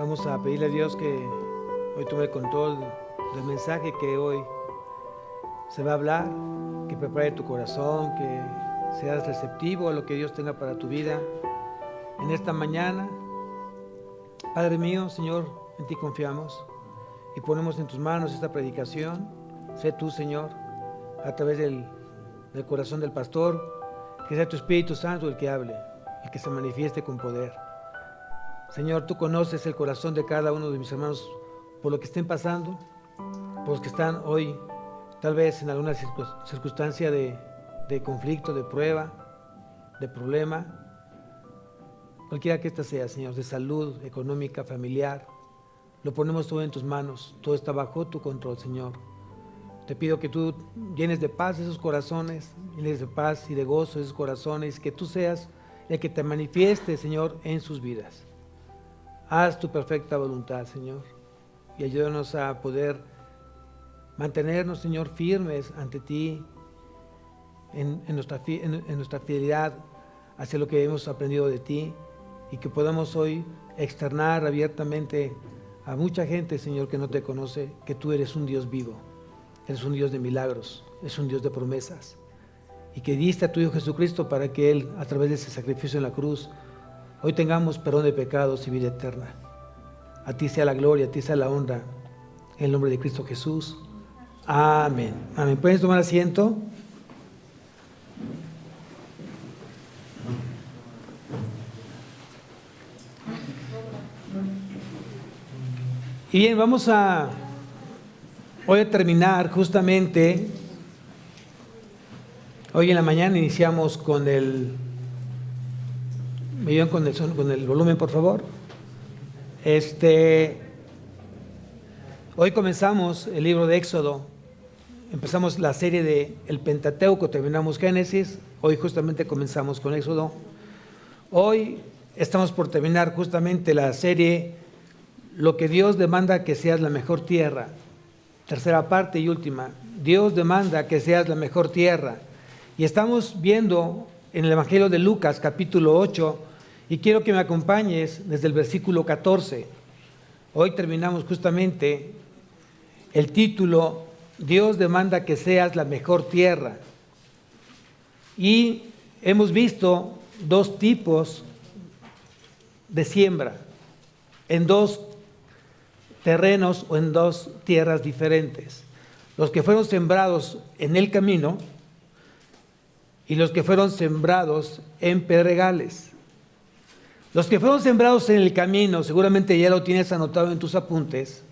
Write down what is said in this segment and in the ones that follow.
Vamos a pedirle a Dios que hoy tome el control del mensaje que hoy se va a hablar, que prepare tu corazón, que seas receptivo a lo que Dios tenga para tu vida en esta mañana. Padre mío, Señor, en ti confiamos y ponemos en tus manos esta predicación. Sé tú, Señor, a través del corazón del pastor, que sea tu Espíritu Santo el que hable, el que se manifieste con poder. Señor, tú conoces el corazón de cada uno de mis hermanos por lo que estén pasando, por los que están hoy tal vez en alguna circunstancia de conflicto, de prueba, de problema, cualquiera que ésta sea, Señor, de salud, económica, familiar. Lo ponemos todo en tus manos, todo está bajo tu control, Señor. Te pido que tú llenes de paz esos corazones, llenes de paz y de gozo esos corazones, que tú seas el que te manifieste, Señor, en sus vidas. Haz tu perfecta voluntad, Señor, y ayúdanos a poder mantenernos, Señor, firmes ante ti en nuestra fidelidad hacia lo que hemos aprendido de ti, y que podamos hoy externar abiertamente a mucha gente, Señor, que no te conoce, que tú eres un Dios vivo, eres un Dios de milagros, eres un Dios de promesas, y que diste a tu Hijo Jesucristo para que Él, a través de ese sacrificio en la cruz, hoy tengamos perdón de pecados y vida eterna. A ti sea la gloria, a ti sea la honra, en el nombre de Cristo Jesús. Amén. Amén. ¿Pueden tomar asiento? Y bien, vamos a hoy a terminar justamente. Hoy en la mañana iniciamos con el... ¿Me ayudan con el volumen, por favor? Hoy comenzamos el libro de Éxodo. Empezamos la serie de el Pentateuco, terminamos Génesis. Hoy justamente comenzamos con Éxodo. Hoy estamos por terminar justamente la serie Lo que Dios demanda que seas la mejor tierra. Tercera parte y última. Dios demanda que seas la mejor tierra. Y estamos viendo en el Evangelio de Lucas, capítulo 8, y quiero que me acompañes desde el versículo 14. Hoy terminamos justamente el título, Dios demanda que seas la mejor tierra. Y hemos visto dos tipos de siembra, en dos terrenos o en dos tierras diferentes. Los que fueron sembrados en el camino y los que fueron sembrados en pedregales. Los que fueron sembrados en el camino, seguramente ya lo tienes anotado en tus apuntes,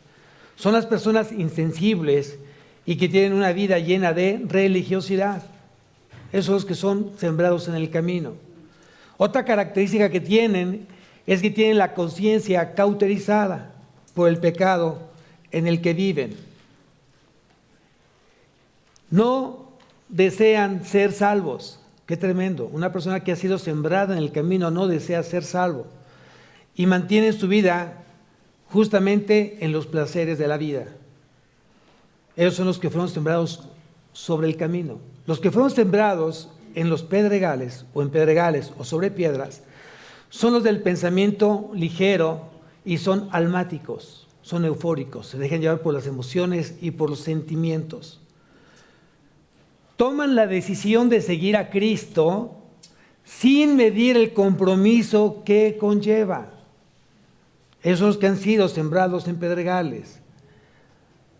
son las personas insensibles y que tienen una vida llena de religiosidad. Esos que son sembrados en el camino. Otra característica que tienen es que tienen la conciencia cauterizada por el pecado en el que viven. No desean ser salvos. Qué tremendo. Una persona que ha sido sembrada en el camino no desea ser salvo y mantiene su vida justamente en los placeres de la vida. Ellos son los que fueron sembrados sobre el camino. Los que fueron sembrados en los pedregales o sobre piedras son los del pensamiento ligero y son almáticos, son eufóricos, se dejan llevar por las emociones y por los sentimientos. Toman la decisión de seguir a Cristo sin medir el compromiso que conlleva. Esos son los que han sido sembrados en pedregales.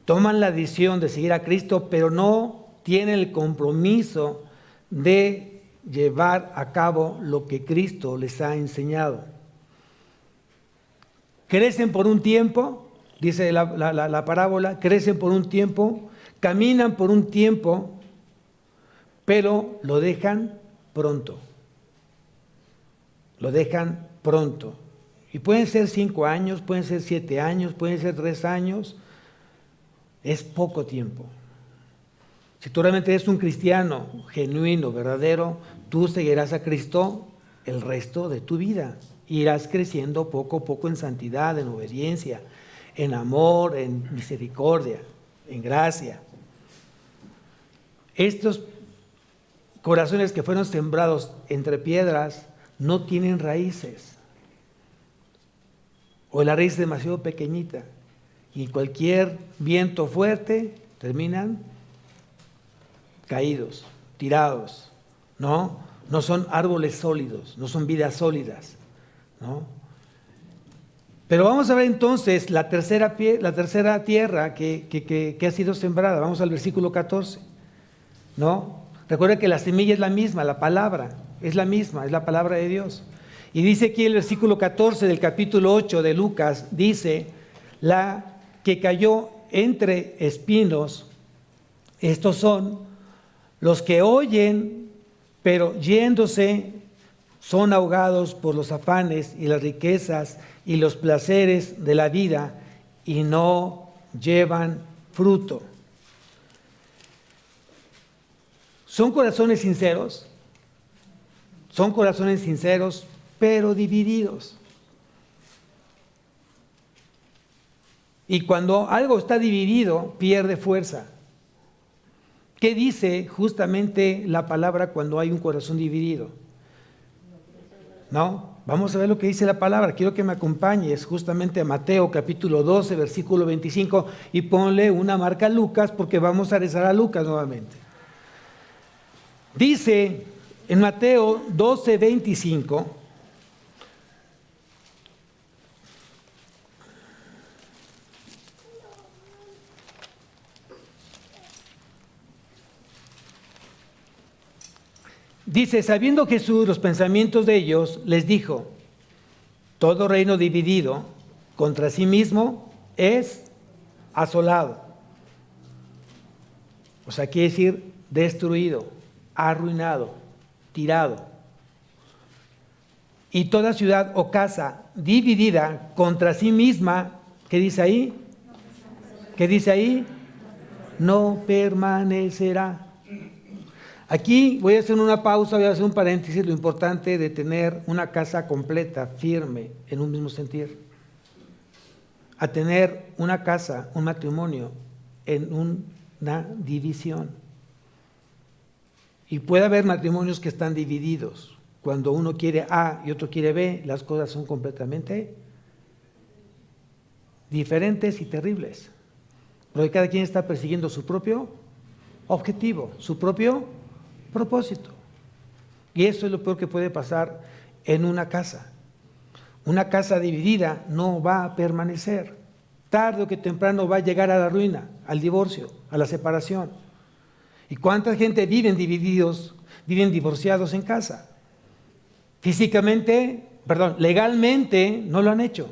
Toman la decisión de seguir a Cristo, pero no tienen el compromiso de llevar a cabo lo que Cristo les ha enseñado. Crecen por un tiempo, dice la parábola, crecen por un tiempo, caminan por un tiempo, pero lo dejan pronto. Lo dejan pronto. Y pueden ser 5 años, pueden ser 7 años, pueden ser 3 años. Es poco tiempo. Si tú realmente eres un cristiano genuino, verdadero, tú seguirás a Cristo el resto de tu vida. Irás creciendo poco a poco en santidad, en obediencia, en amor, en misericordia, en gracia. Estos corazones que fueron sembrados entre piedras no tienen raíces. o la raíz es demasiado pequeñita y cualquier viento fuerte terminan caídos, tirados, ¿no? No son árboles sólidos, no son vidas sólidas, ¿no? Pero vamos a ver entonces la tercera tierra que ha sido sembrada. Vamos al versículo 14, ¿no? Recuerda que la semilla es la misma, la palabra es la misma, es la palabra de Dios. Y dice aquí el versículo 14 del capítulo 8 de Lucas, dice, la que cayó entre espinos, estos son los que oyen, pero yéndose son ahogados por los afanes y las riquezas y los placeres de la vida y no llevan fruto. Son corazones sinceros, pero divididos. Y cuando algo está dividido, pierde fuerza. ¿Qué dice justamente la palabra cuando hay un corazón dividido? ¿No? Vamos a ver lo que dice la palabra. Quiero que me acompañes justamente a Mateo capítulo 12, versículo 25, y ponle una marca a Lucas porque vamos a rezar a Lucas nuevamente. Dice en Mateo 12, 25, dice, sabiendo Jesús los pensamientos de ellos, les dijo, todo reino dividido contra sí mismo es asolado. O sea, quiere decir destruido, arruinado, tirado. Y toda ciudad o casa dividida contra sí misma, ¿qué dice ahí? ¿Qué dice ahí? No permanecerá. Aquí voy a hacer una pausa, voy a hacer un paréntesis, lo importante de tener una casa completa, firme, en un mismo sentir. A tener una casa, un matrimonio, en una división. Y puede haber matrimonios que están divididos. Cuando uno quiere A y otro quiere B, las cosas son completamente diferentes y terribles. Porque cada quien está persiguiendo su propio objetivo, su propio propósito. Y eso es lo peor que puede pasar en una casa. Una casa dividida no va a permanecer. Tarde o que temprano va a llegar a la ruina, al divorcio, a la separación. ¿Y cuánta gente viven divididos, viven divorciados en casa? Legalmente no lo han hecho,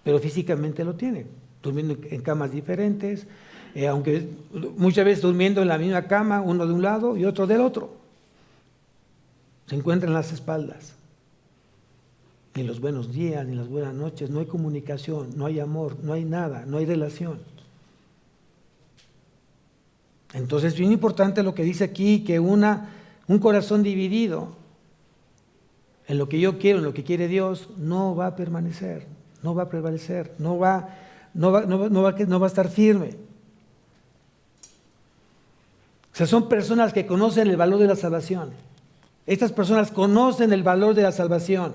pero físicamente lo tienen, durmiendo en camas diferentes, aunque muchas veces durmiendo en la misma cama, uno de un lado y otro del otro. Se encuentran las espaldas. Ni los buenos días, ni las buenas noches, no hay comunicación, no hay amor, no hay nada, no hay relación. Entonces es bien importante lo que dice aquí, que un corazón dividido en lo que yo quiero, en lo que quiere Dios, no va a permanecer, no va a prevalecer, no va a estar firme. O sea, son personas que conocen el valor de la salvación. Estas personas conocen el valor de la salvación.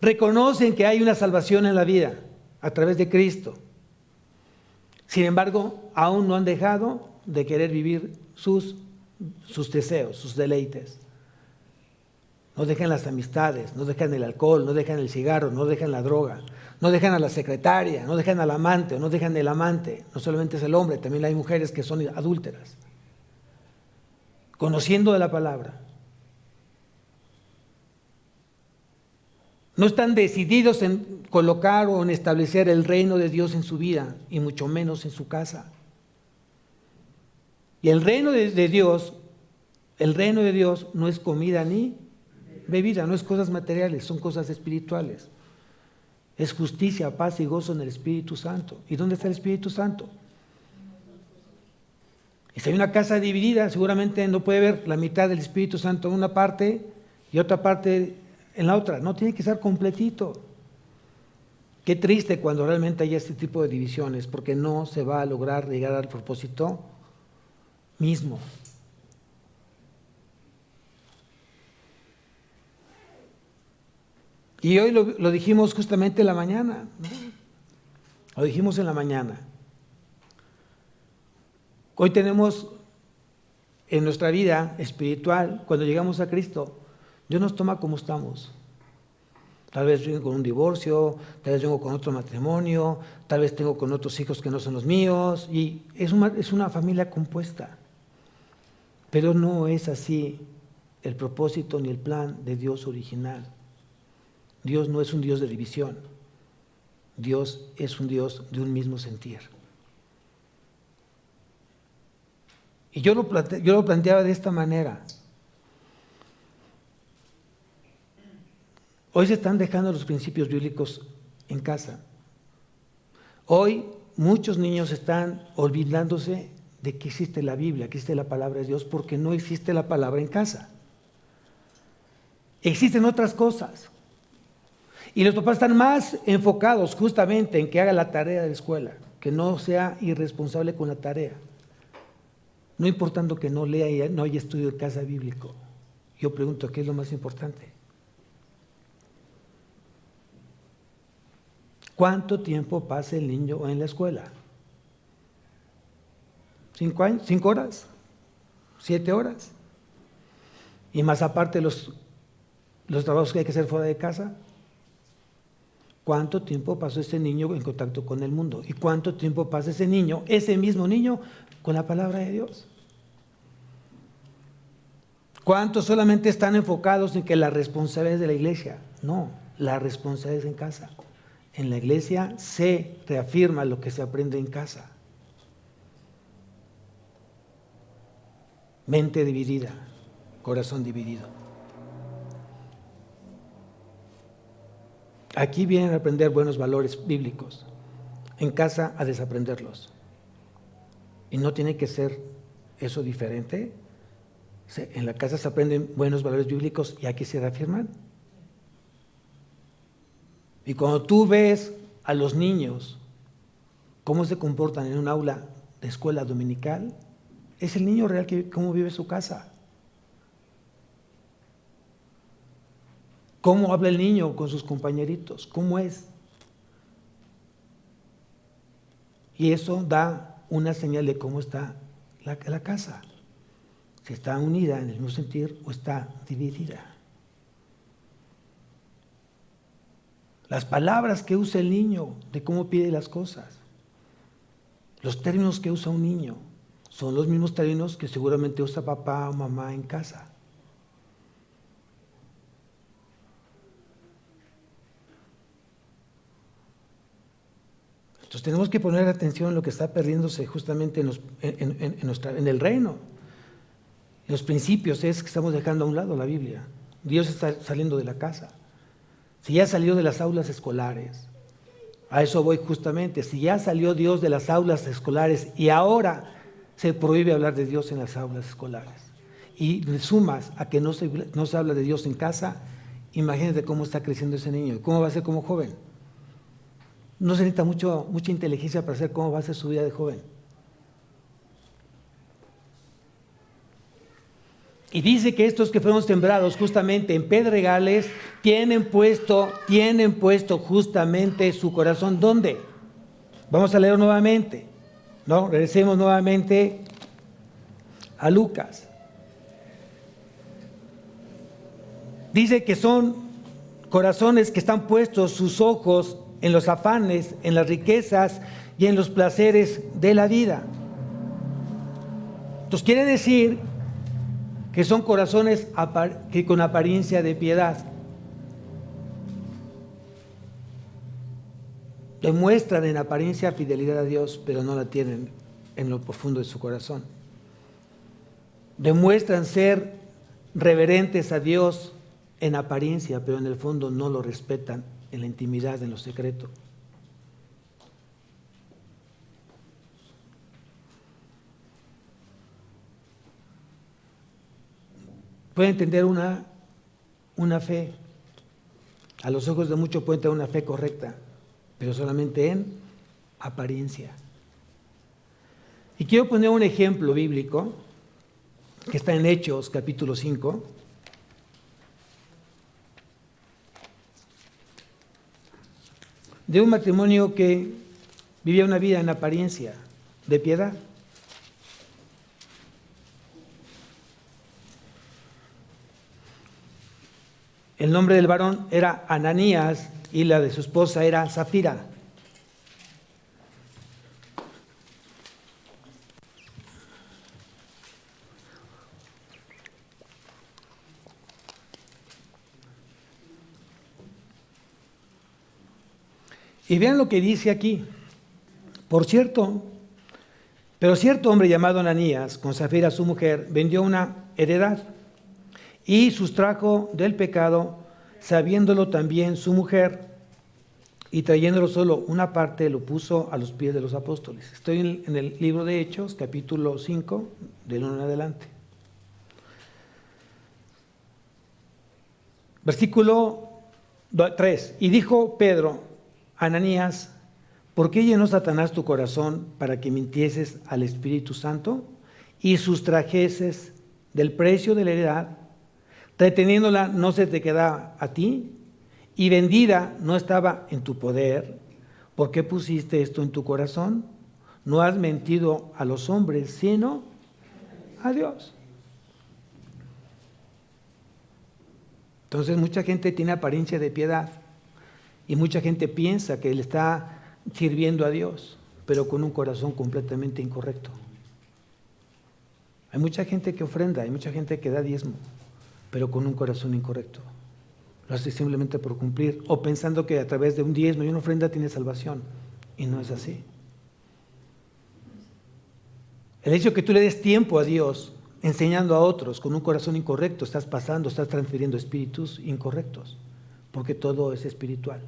Reconocen que hay una salvación en la vida a través de Cristo. Sin embargo, aún no han dejado de querer vivir sus deseos, sus deleites. No dejan las amistades, no dejan el alcohol, no dejan el cigarro, no dejan la droga, no dejan a la secretaria, no dejan al amante, no dejan el amante. No solamente es el hombre, también hay mujeres que son adúlteras. Conociendo de la palabra. No están decididos en colocar o en establecer el reino de Dios en su vida, y mucho menos en su casa. Y el reino de Dios no es comida ni bebida, no es cosas materiales, son cosas espirituales. Es justicia, paz y gozo en el Espíritu Santo. ¿Y dónde está el Espíritu Santo? Y si hay una casa dividida, seguramente no puede haber la mitad del Espíritu Santo en una parte y otra parte en la otra. No, tiene que estar completito. Qué triste cuando realmente hay este tipo de divisiones, porque no se va a lograr llegar al propósito mismo. Y hoy lo dijimos justamente en la mañana, ¿no? Lo dijimos en la mañana. Hoy tenemos en nuestra vida espiritual, cuando llegamos a Cristo, Dios nos toma como estamos. Tal vez vengo con un divorcio, tal vez vengo con otro matrimonio, tal vez tengo con otros hijos que no son los míos, y es una familia compuesta. Pero no es así el propósito ni el plan de Dios original. Dios no es un Dios de división. Dios es un Dios de un mismo sentir. Y yo lo planteaba de esta manera. Hoy se están dejando los principios bíblicos en casa. Hoy muchos niños están olvidándose de que existe la Biblia, que existe la palabra de Dios, porque no existe la palabra en casa. Existen otras cosas. Y los papás están más enfocados justamente en que haga la tarea de la escuela, que no sea irresponsable con la tarea. No importando que no lea y no haya estudio en casa bíblico. Yo pregunto, ¿qué es lo más importante? ¿Cuánto tiempo pasa el niño en la escuela? ¿5 años? ¿5 horas? ¿7 horas? Y más aparte los trabajos que hay que hacer fuera de casa. ¿Cuánto tiempo pasó ese niño en contacto con el mundo? ¿Y cuánto tiempo pasa ese mismo niño, con la palabra de Dios? ¿Cuántos solamente están enfocados en que la responsabilidad es de la iglesia? No, la responsabilidad es en casa. En la iglesia se reafirma lo que se aprende en casa. Mente dividida, corazón dividido. Aquí vienen a aprender buenos valores bíblicos. En casa a desaprenderlos. Y no tiene que ser eso diferente. En la casa se aprenden buenos valores bíblicos y aquí se reafirman. Y cuando tú ves a los niños cómo se comportan en un aula de escuela dominical, es el niño real cómo vive su casa. ¿Cómo habla el niño con sus compañeritos? ¿Cómo es? Y eso da una señal de cómo está la casa. Si está unida en el mismo sentir o está dividida. Las palabras que usa el niño, de cómo pide las cosas. Los términos que usa un niño son los mismos términos que seguramente usa papá o mamá en casa. Entonces tenemos que poner atención en lo que está perdiéndose justamente en el reino. Los principios es que estamos dejando a un lado la Biblia. Dios está saliendo de la casa. Si ya salió de las aulas escolares, a eso voy justamente. Si ya salió Dios de las aulas escolares y ahora se prohíbe hablar de Dios en las aulas escolares, y le sumas a que no se habla de Dios en casa, imagínate cómo está creciendo ese niño, cómo va a ser como joven. No se necesita mucha inteligencia para saber cómo va a ser su vida de joven. Y dice que estos que fueron sembrados justamente en pedregales tienen puesto justamente su corazón. ¿Dónde? Vamos a leer nuevamente. ¿No? Regresemos nuevamente a Lucas. Dice que son corazones que están puestos sus ojos en los afanes, en las riquezas y en los placeres de la vida. Entonces quiere decir que son corazones que con apariencia de piedad demuestran en apariencia fidelidad a Dios, pero no la tienen en lo profundo de su corazón. Demuestran ser reverentes a Dios en apariencia, pero en el fondo no lo respetan en la intimidad, en lo secreto. Pueden tener una fe, a los ojos de muchos pueden tener una fe correcta, pero solamente en apariencia. Y quiero poner un ejemplo bíblico que está en Hechos capítulo 5. de un matrimonio que vivía una vida en apariencia de piedad. El nombre del varón era Ananías y la de su esposa era Zafira. Y vean lo que dice aquí. Pero cierto hombre llamado Ananías, con Zafira su mujer, vendió una heredad y sustrajo del pecado, sabiéndolo también su mujer, y trayéndolo solo una parte, lo puso a los pies de los apóstoles. Estoy en el libro de Hechos, capítulo 5, del 1 en adelante. Versículo 3. Y dijo Pedro, Ananías, ¿por qué llenó Satanás tu corazón para que mintieses al Espíritu Santo y sustrajeses del precio de la heredad, reteniéndola no se te quedaba a ti, y vendida no estaba en tu poder? ¿Por qué pusiste esto en tu corazón? No has mentido a los hombres, sino a Dios. Entonces mucha gente tiene apariencia de piedad y mucha gente piensa que le está sirviendo a Dios, pero con un corazón completamente incorrecto. Hay mucha gente que ofrenda, hay mucha gente que da diezmo, pero con un corazón incorrecto. Lo hace simplemente por cumplir o pensando que a través de un diezmo y una ofrenda tiene salvación, y no es así. El hecho de que tú le des tiempo a Dios enseñando a otros con un corazón incorrecto, estás transfiriendo espíritus incorrectos, porque todo es espiritual.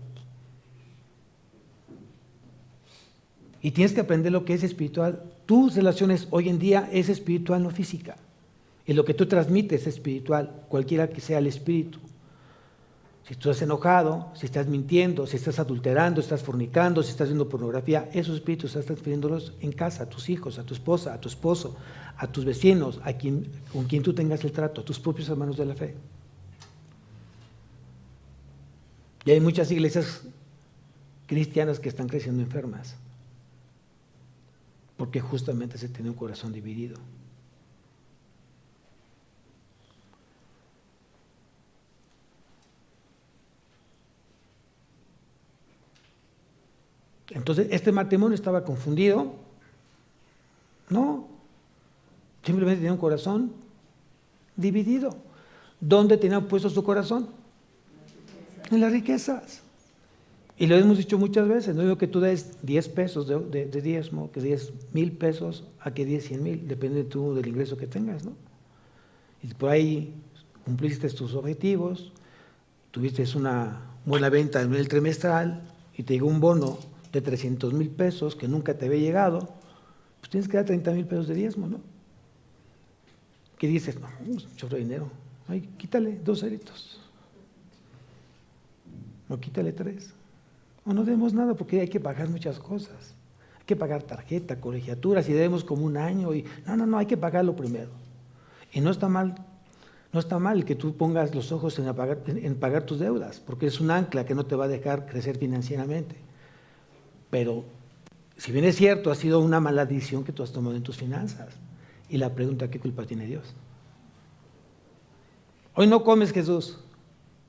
Y tienes que aprender lo que es espiritual. Tus relaciones hoy en día es espiritual, no física. Y lo que tú transmites es espiritual, cualquiera que sea el espíritu. Si tú estás enojado, si estás mintiendo, si estás adulterando, estás fornicando, si estás viendo pornografía, esos espíritus estás transfiriéndolos en casa, a tus hijos, a tu esposa, a tu esposo, a tus vecinos, con quien tú tengas el trato, a tus propios hermanos de la fe. Y hay muchas iglesias cristianas que están creciendo enfermas, porque justamente se tiene un corazón dividido. Entonces, ¿este matrimonio estaba confundido? No, simplemente tenía un corazón dividido. ¿Dónde tenía puesto su corazón? En las riquezas. Y lo hemos dicho muchas veces, no digo que tú des 10 pesos de diezmo, que des 1,000 pesos, a que des 100,000, depende tú del ingreso que tengas, ¿no? Y por ahí cumpliste tus objetivos, tuviste una buena venta en el trimestral y te llegó un bono de 300,000 pesos que nunca te había llegado, pues tienes que dar 30,000 pesos de diezmo, ¿no? ¿Qué dices? No, es un chorro de dinero. Ay, quítale 2 ceritos. No, quítale 3. O no debemos nada porque hay que pagar muchas cosas. Hay que pagar tarjeta, colegiaturas y debemos como un año. No, hay que pagarlo primero. Y no está mal que tú pongas los ojos en pagar tus deudas, porque es un ancla que no te va a dejar crecer financieramente. Pero, si bien es cierto, ha sido una mala decisión que tú has tomado en tus finanzas. Y la pregunta, ¿qué culpa tiene Dios? Hoy no comes, Jesús,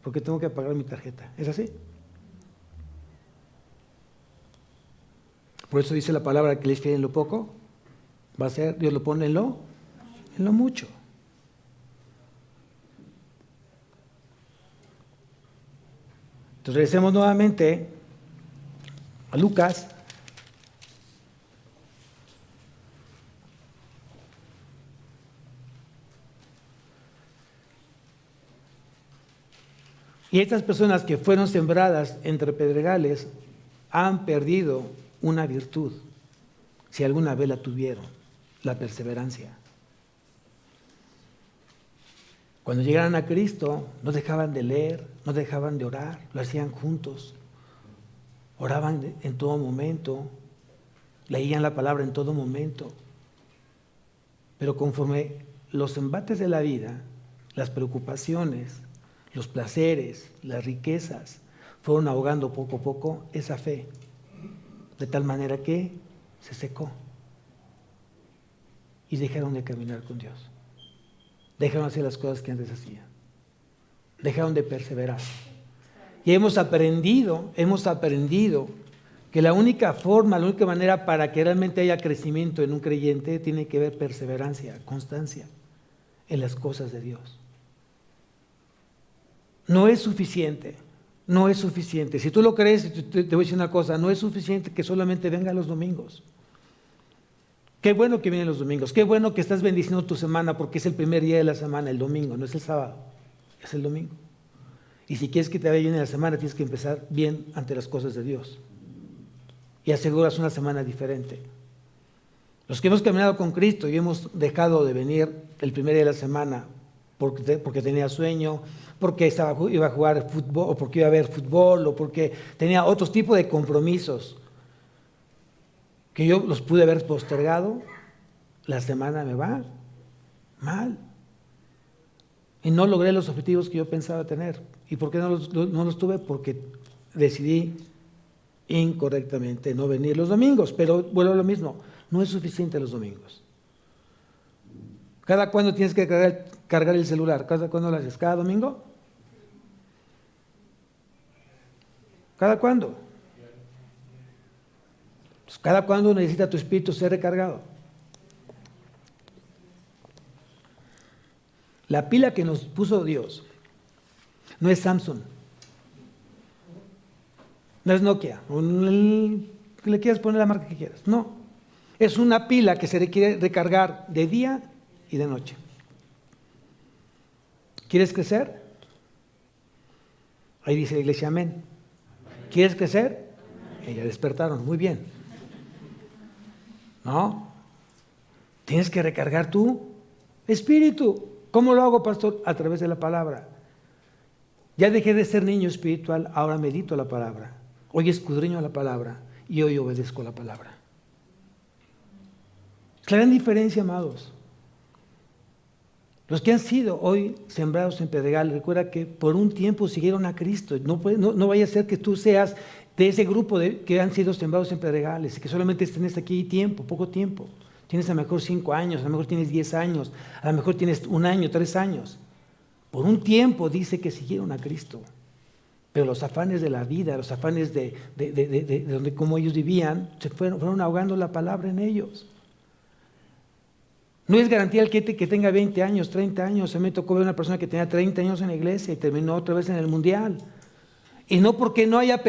porque tengo que pagar mi tarjeta. ¿Es así? Por eso dice la palabra que les fiel en lo poco, va a ser, Dios lo pone en lo mucho. Entonces regresemos nuevamente a Lucas. Y estas personas que fueron sembradas entre pedregales han perdido una virtud, si alguna vez la tuvieron, la perseverancia. Cuando llegaron a Cristo, no dejaban de leer, no dejaban de orar, lo hacían juntos. Oraban en todo momento, leían la palabra en todo momento. Pero conforme los embates de la vida, las preocupaciones, los placeres, las riquezas, fueron ahogando poco a poco esa fe, de tal manera que se secó y dejaron de caminar con Dios. Dejaron de hacer las cosas que antes hacían. Dejaron de perseverar. Y hemos aprendido que la única forma, la única manera para que realmente haya crecimiento en un creyente tiene que ver perseverancia, constancia en las cosas de Dios. No es suficiente. Si tú lo crees, te voy a decir una cosa, no es suficiente que solamente venga los domingos. Qué bueno que vienen los domingos, qué bueno que estás bendiciendo tu semana porque es el primer día de la semana, el domingo, no es el sábado, es el domingo. Y si quieres que te vaya bien en la semana, tienes que empezar bien ante las cosas de Dios. Y aseguras una semana diferente. Los que hemos caminado con Cristo y hemos dejado de venir el primer día de la semana porque tenía sueño, porque iba a jugar fútbol, o porque iba a ver fútbol, o porque tenía otros tipos de compromisos que yo los pude haber postergado, la semana me va mal. Y no logré los objetivos que yo pensaba tener. ¿Y por qué no los tuve? Porque decidí incorrectamente no venir los domingos. Pero vuelvo a lo mismo, no es suficiente los domingos. ¿Cada cuándo tienes que cargar el celular? ¿Cada cuándo lo haces? ¿Cada domingo? ¿Cada cuándo? Pues ¿cada cuándo necesita tu espíritu ser recargado? La pila que nos puso Dios no es Samsung, no es Nokia, que le quieras poner la marca que quieras, no. Es una pila que se requiere recargar de día y de noche. ¿Quieres crecer? Ahí dice la iglesia amén. ¿Quieres crecer? Ya despertaron, muy bien. ¿No? Tienes que recargar tu espíritu. ¿Cómo lo hago, pastor? A través de la palabra. Ya dejé de ser niño espiritual, ahora medito la palabra. Hoy escudriño la palabra y hoy obedezco la palabra. Es la gran diferencia, amados. Los que han sido hoy sembrados en pedregal, recuerda que por un tiempo siguieron a Cristo. No vaya a ser que tú seas de ese grupo que han sido sembrados en pedregales y que solamente estés aquí poco tiempo. Tienes a lo mejor 5 años, a lo mejor tienes 10 años, a lo mejor tienes 1 año, 3 años. Por un tiempo dice que siguieron a Cristo. Pero los afanes de la vida, los afanes de donde cómo ellos vivían, se fueron ahogando la palabra en ellos. No es garantía el que tenga 20 años, 30 años. A mí me tocó ver una persona que tenía 30 años en la iglesia y terminó otra vez en el mundial. Y no porque haya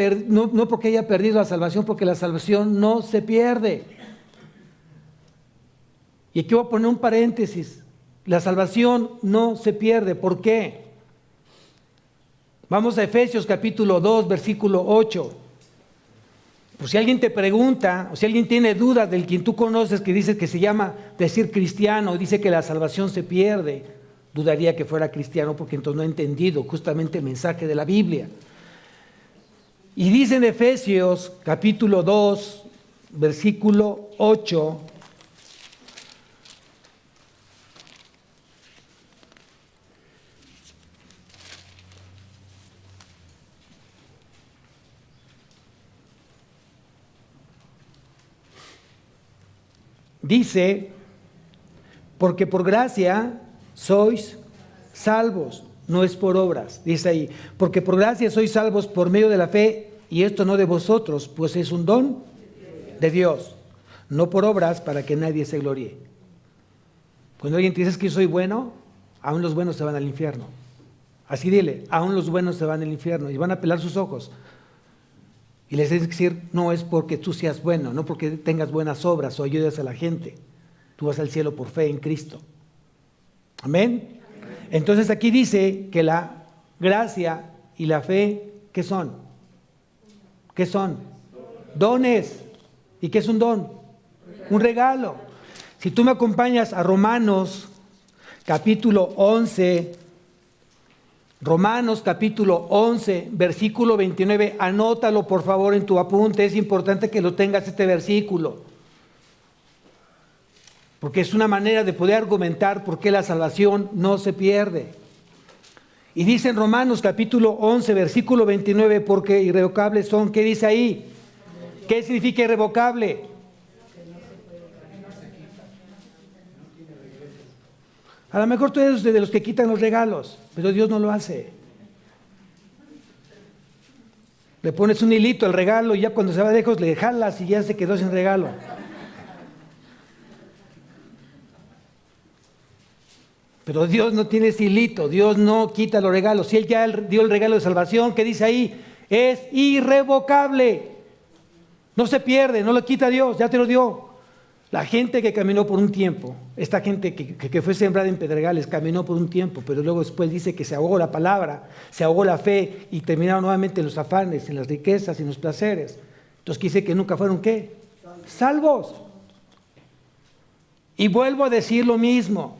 perdido la salvación, porque la salvación no se pierde. Y aquí voy a poner un paréntesis. La salvación no se pierde. ¿Por qué? Vamos a Efesios capítulo 2, versículo 8. Pues si alguien te pregunta, o si alguien tiene dudas del quien tú conoces que dice que se llama decir cristiano, dice que la salvación se pierde, dudaría que fuera cristiano porque entonces no ha entendido justamente el mensaje de la Biblia. Y dice en Efesios capítulo 2, versículo 8, dice, porque por gracia sois salvos, no es por obras, dice ahí, porque por gracia sois salvos por medio de la fe, y esto no de vosotros, pues es un don de Dios, no por obras para que nadie se gloríe. Cuando alguien te dice que yo soy bueno, aún los buenos se van al infierno. Así dile, aún los buenos se van al infierno y van a pelar sus ojos. Y les tienes que decir, no es porque tú seas bueno, no porque tengas buenas obras o ayudes a la gente. Tú vas al cielo por fe en Cristo. Amén. Entonces aquí dice que la gracia y la fe, ¿qué son? ¿Qué son? Dones. ¿Y qué es un don? Un regalo. Si tú me acompañas a Romanos capítulo 11, Romanos capítulo 11, versículo 29, anótalo por favor en tu apunte, es importante que lo tengas este versículo, porque es una manera de poder argumentar por qué la salvación no se pierde. Y dice en Romanos capítulo 11, versículo 29, porque irrevocables son. ¿Qué dice ahí? ¿Qué significa irrevocable? A lo mejor tú eres de los que quitan los regalos, pero Dios no lo hace. Le pones un hilito al regalo y ya cuando se va lejos le jalas y ya se quedó sin regalo. Pero Dios no tiene ese hilito, Dios no quita los regalos. Si Él ya dio el regalo de salvación, ¿qué dice ahí? Es irrevocable. No se pierde, no lo quita Dios, ya te lo dio. La gente que caminó por un tiempo, esta gente que fue sembrada en pedregales, caminó por un tiempo, pero luego después dice que se ahogó la palabra, se ahogó la fe y terminaron nuevamente en los afanes, en las riquezas, en los placeres. Entonces dice que nunca fueron ¿qué? Salvos. Y vuelvo a decir lo mismo,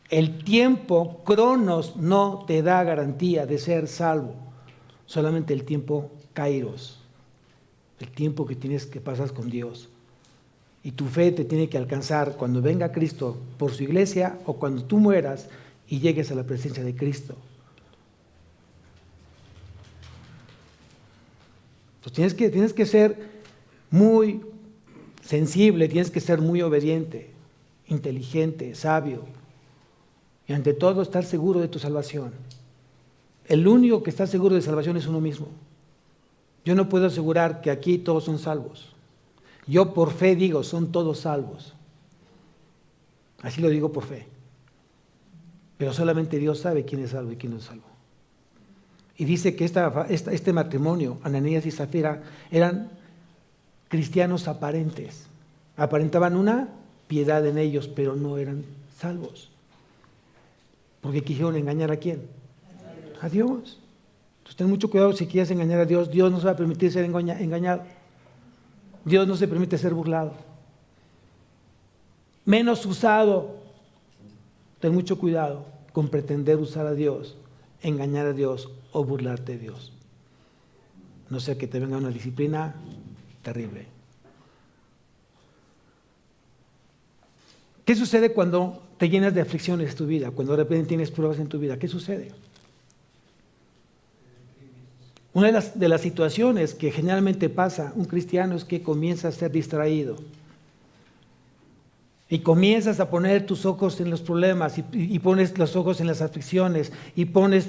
el tiempo, cronos, no te da garantía de ser salvo, solamente el tiempo kairos, el tiempo que pasas con Dios. Y tu fe te tiene que alcanzar cuando venga Cristo por su iglesia o cuando tú mueras y llegues a la presencia de Cristo. Entonces tienes que ser muy sensible, tienes que ser muy obediente, inteligente, sabio y ante todo estar seguro de tu salvación. El único que está seguro de salvación es uno mismo. Yo no puedo asegurar que aquí todos son salvos. Yo por fe digo, son todos salvos. Así lo digo por fe. Pero solamente Dios sabe quién es salvo y quién no es salvo. Y dice que este matrimonio, Ananías y Zafira, eran cristianos aparentes. Aparentaban una piedad en ellos, pero no eran salvos. Porque quisieron engañar ¿a quién? A Dios. Entonces ten mucho cuidado si quieres engañar a Dios. Dios no se va a permitir ser engañado. Dios no se permite ser burlado. Menos usado. Ten mucho cuidado con pretender usar a Dios, engañar a Dios o burlarte de Dios. No sea que te venga una disciplina terrible. ¿Qué sucede cuando te llenas de aflicciones en tu vida? Cuando de repente tienes pruebas en tu vida. ¿Qué sucede? Una de las situaciones que generalmente pasa un cristiano es que comienza a ser distraído y comienzas a poner tus ojos en los problemas y pones los ojos en las aflicciones y pones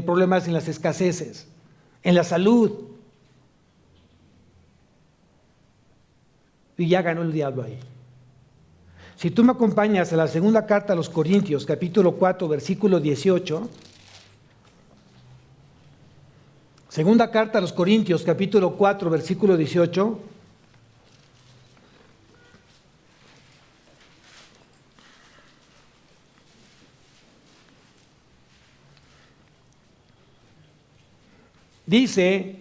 problemas en las escaseces, en la salud. Y ya ganó el diablo ahí. Si tú me acompañas a la segunda carta a los Corintios, capítulo 4, versículo 18... Segunda carta a los Corintios, capítulo 4, versículo 18. Dice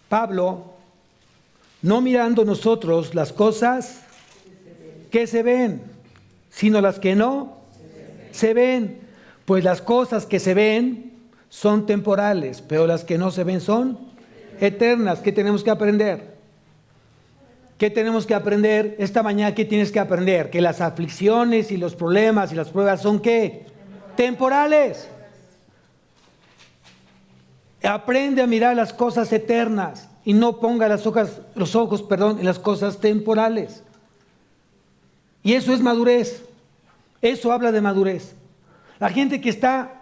Pablo, no mirando nosotros las cosas que se ven, sino las que no se ven, pues las cosas que se ven son temporales, pero las que no se ven son eternas. ¿Qué tenemos que aprender? ¿Qué tenemos que aprender? Esta mañana, ¿qué tienes que aprender? Que las aflicciones y los problemas y las pruebas son ¿qué? Temporales. Aprende a mirar las cosas eternas y no ponga los ojos en las cosas temporales. Y eso es madurez. Eso habla de madurez. La gente que está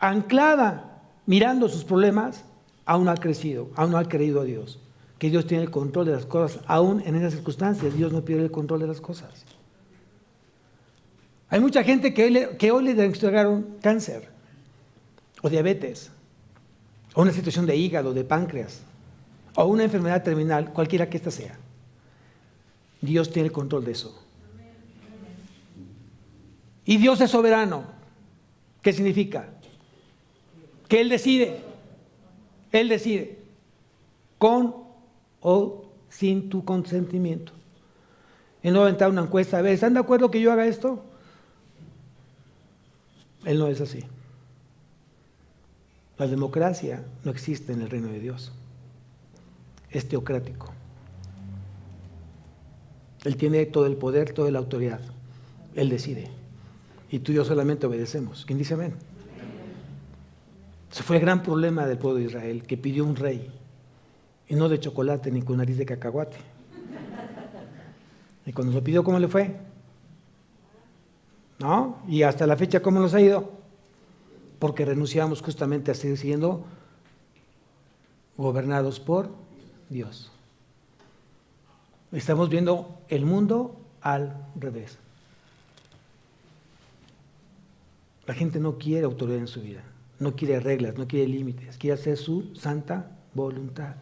anclada mirando sus problemas, aún no ha crecido, aún no ha creído a Dios, que Dios tiene el control de las cosas, aún en esas circunstancias. Dios no pierde el control de las cosas. Hay mucha gente que hoy le diagnosticaron cáncer, o diabetes, o una situación de hígado, de páncreas, o una enfermedad terminal, cualquiera que ésta sea. Dios tiene el control de eso. Y Dios es soberano. ¿Qué significa? Que Él decide, con o sin tu consentimiento. Él no va a entrar a una encuesta, a ver, ¿están de acuerdo que yo haga esto? Él no es así. La democracia no existe en el reino de Dios. Es teocrático. Él tiene todo el poder, toda la autoridad. Él decide. y tú y yo solamente obedecemos. ¿Quién dice amén? Ese fue el gran problema del pueblo de Israel, que pidió un rey, y no de chocolate ni con nariz de cacahuate. Y cuando lo pidió, ¿cómo le fue? ¿No? Y hasta la fecha, ¿cómo nos ha ido? Porque renunciamos justamente a seguir siendo gobernados por Dios. Estamos viendo el mundo al revés. La gente no quiere autoridad en su vida, no quiere reglas, no quiere límites, quiere hacer su santa voluntad.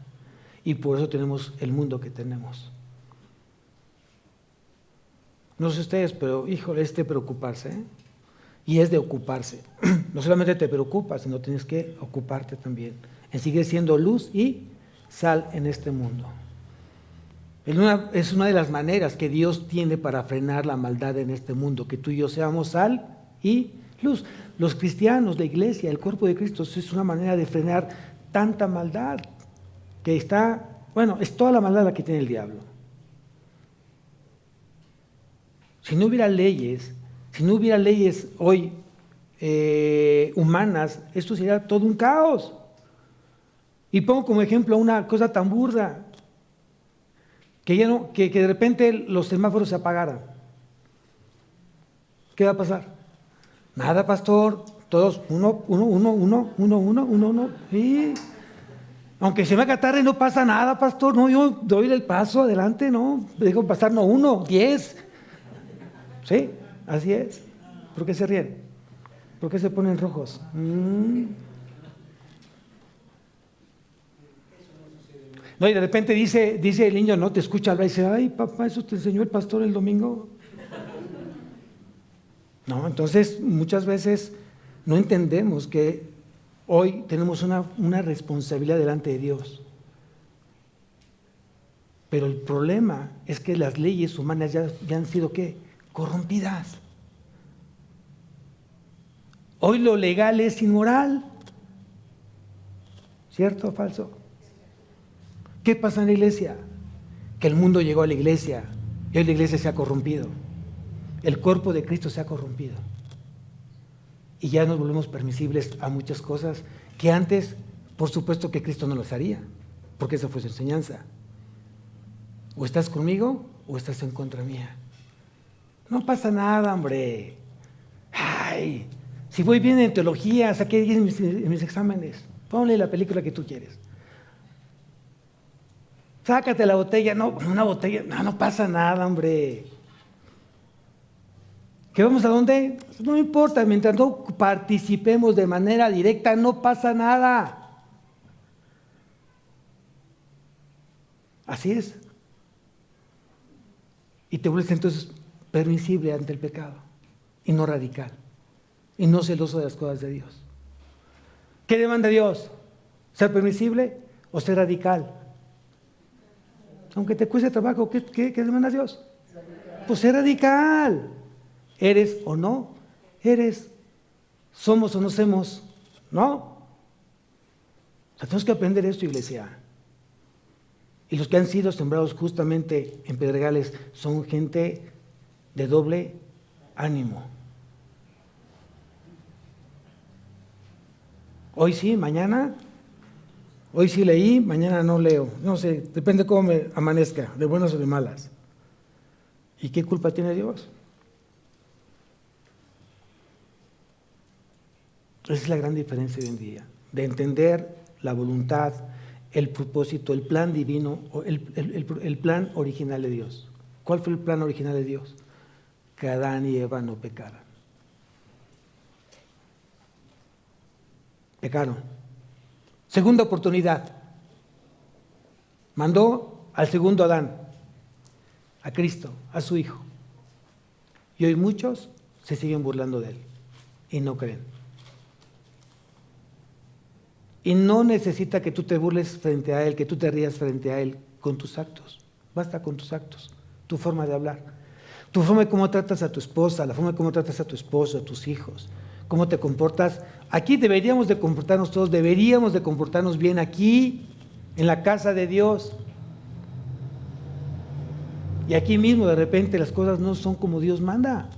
Y por eso tenemos el mundo que tenemos. No sé ustedes, pero híjole, es de preocuparse, ¿eh? Y es de ocuparse. No solamente te preocupas, sino tienes que ocuparte también en seguir siendo luz y sal en este mundo. Es una de las maneras que Dios tiene para frenar la maldad en este mundo, que tú y yo seamos sal y luz. Los cristianos, la iglesia, el cuerpo de Cristo, es una manera de frenar tanta maldad que está, bueno, es toda la maldad la que tiene el diablo. Si no hubiera leyes hoy humanas, esto sería todo un caos. Y pongo como ejemplo una cosa tan burda, que de repente los semáforos se apagaran. ¿Qué va a pasar? Nada, pastor, todos uno. Sí. Aunque se me haga tarde, no pasa nada, pastor. No, yo doy el paso adelante, no. Dejo pasar, no 1, 10. Sí, así es. ¿Por qué se ríen? ¿Por qué se ponen rojos? No, y de repente dice el niño, no, te escucha hablar y dice, ay, papá, ¿eso te enseñó el pastor el domingo? No, entonces muchas veces no entendemos que hoy tenemos una responsabilidad delante de Dios. Pero el problema es que las leyes humanas ya han sido, ¿qué? Corrompidas. Hoy lo legal es inmoral. ¿Cierto o falso? ¿Qué pasa en la iglesia? Que el mundo llegó a la iglesia y hoy la iglesia se ha corrompido. El cuerpo de Cristo se ha corrompido. Y ya nos volvemos permisibles a muchas cosas que antes, por supuesto que Cristo no las haría, porque esa fue su enseñanza. O estás conmigo o estás en contra mía. No pasa nada, hombre. Ay, si voy bien en teología, saqué 10 en mis exámenes. Ponle la película que tú quieres. Sácate la botella. No, una botella. No pasa nada, hombre. ¿Que vamos a dónde? No importa, mientras no participemos de manera directa, no pasa nada. Así es. Y te vuelves entonces permisible ante el pecado, y no radical, y no celoso de las cosas de Dios. ¿Qué demanda Dios? ¿Ser permisible o ser radical? Aunque te cueste trabajo, ¿qué demanda Dios? Pues ser radical. ¿Eres o no? ¿Eres? ¿Somos o no somos? ¿No? O sea, tenemos que aprender esto, iglesia. Y los que han sido sembrados justamente en pedregales son gente de doble ánimo. Hoy sí, mañana. Hoy sí leí, mañana no leo. No sé, depende cómo me amanezca, de buenas o de malas. ¿Y qué culpa tiene Dios? Esa es la gran diferencia hoy en día, de entender la voluntad, el propósito, el plan divino, el plan original de Dios. ¿Cuál fue el plan original de Dios? Que Adán y Eva no pecaran. Pecaron. Segunda oportunidad. Mandó al segundo Adán, a Cristo, a su Hijo. Y hoy muchos se siguen burlando de él y no creen. Y no necesita que tú te burles frente a él, que tú te rías frente a él con tus actos. Basta con tus actos, tu forma de hablar, tu forma de cómo tratas a tu esposa, la forma de cómo tratas a tu esposo, a tus hijos, cómo te comportas. Aquí deberíamos de comportarnos todos, deberíamos de comportarnos bien aquí, en la casa de Dios. Y aquí mismo de repente las cosas no son como Dios manda.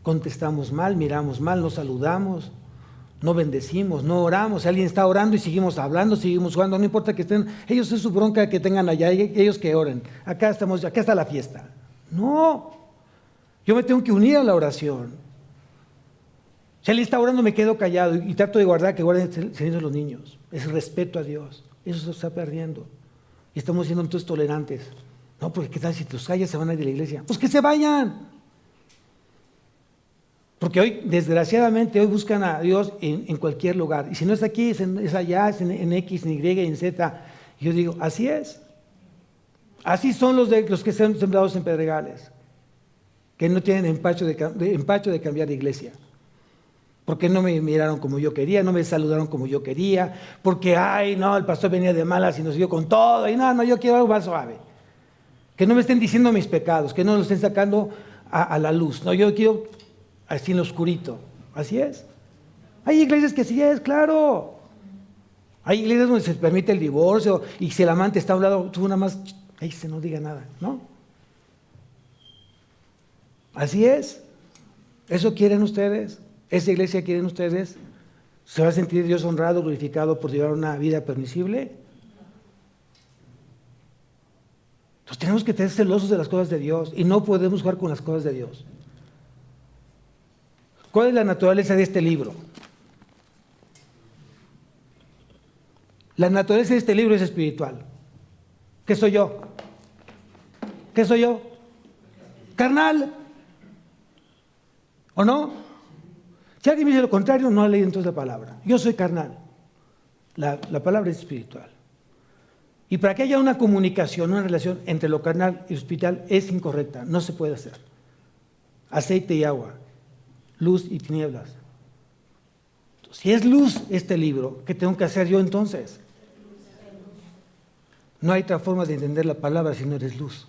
Contestamos mal, miramos mal, no saludamos, no bendecimos, no oramos. Si alguien está orando y seguimos hablando, seguimos jugando, no importa que estén, ellos es su bronca que tengan allá, ellos que oren. Acá está la fiesta. No, yo me tengo que unir a la oración. Si alguien está orando, me quedo callado y trato de guardar que guarden silencio los niños. Es respeto a Dios. Eso se está perdiendo. Y estamos siendo entonces tolerantes. No, porque qué tal si los callas se van a ir de la iglesia. Pues que se vayan. Porque hoy, desgraciadamente, hoy buscan a Dios en cualquier lugar. Y si no es aquí, es allá, es en X, en Y, en Z. Y yo digo, así es. Así son los que están sembrados en pedregales, que no tienen empacho de cambiar de iglesia. Porque no me miraron como yo quería, no me saludaron como yo quería, porque, ay, no, el pastor venía de malas y nos dio con todo, y no, yo quiero algo más suave. Que no me estén diciendo mis pecados, que no los estén sacando a la luz. No, yo quiero así en lo oscurito. Así es. Hay iglesias que sí es, claro. Hay iglesias donde se permite el divorcio y si el amante está a un lado, tú nada más, ahí se no diga nada, ¿no? Así es. ¿Eso quieren ustedes? ¿Esa iglesia quieren ustedes? ¿Se va a sentir Dios honrado, glorificado por llevar una vida permisible? Entonces tenemos que tener celosos de las cosas de Dios y no podemos jugar con las cosas de Dios. ¿Cuál es la naturaleza de este libro? La naturaleza de este libro es espiritual. ¿Qué soy yo? ¿Qué soy yo? Carnal. ¿O no? Si alguien me dice lo contrario, no ha leído entonces la palabra. Yo soy carnal. La palabra es espiritual. Y para que haya una comunicación, una relación entre lo carnal y lo espiritual es incorrecta. No se puede hacer. Aceite y agua. Luz y tinieblas. Si es luz este libro, ¿qué tengo que hacer yo entonces? No hay otra forma de entender la palabra si no eres luz.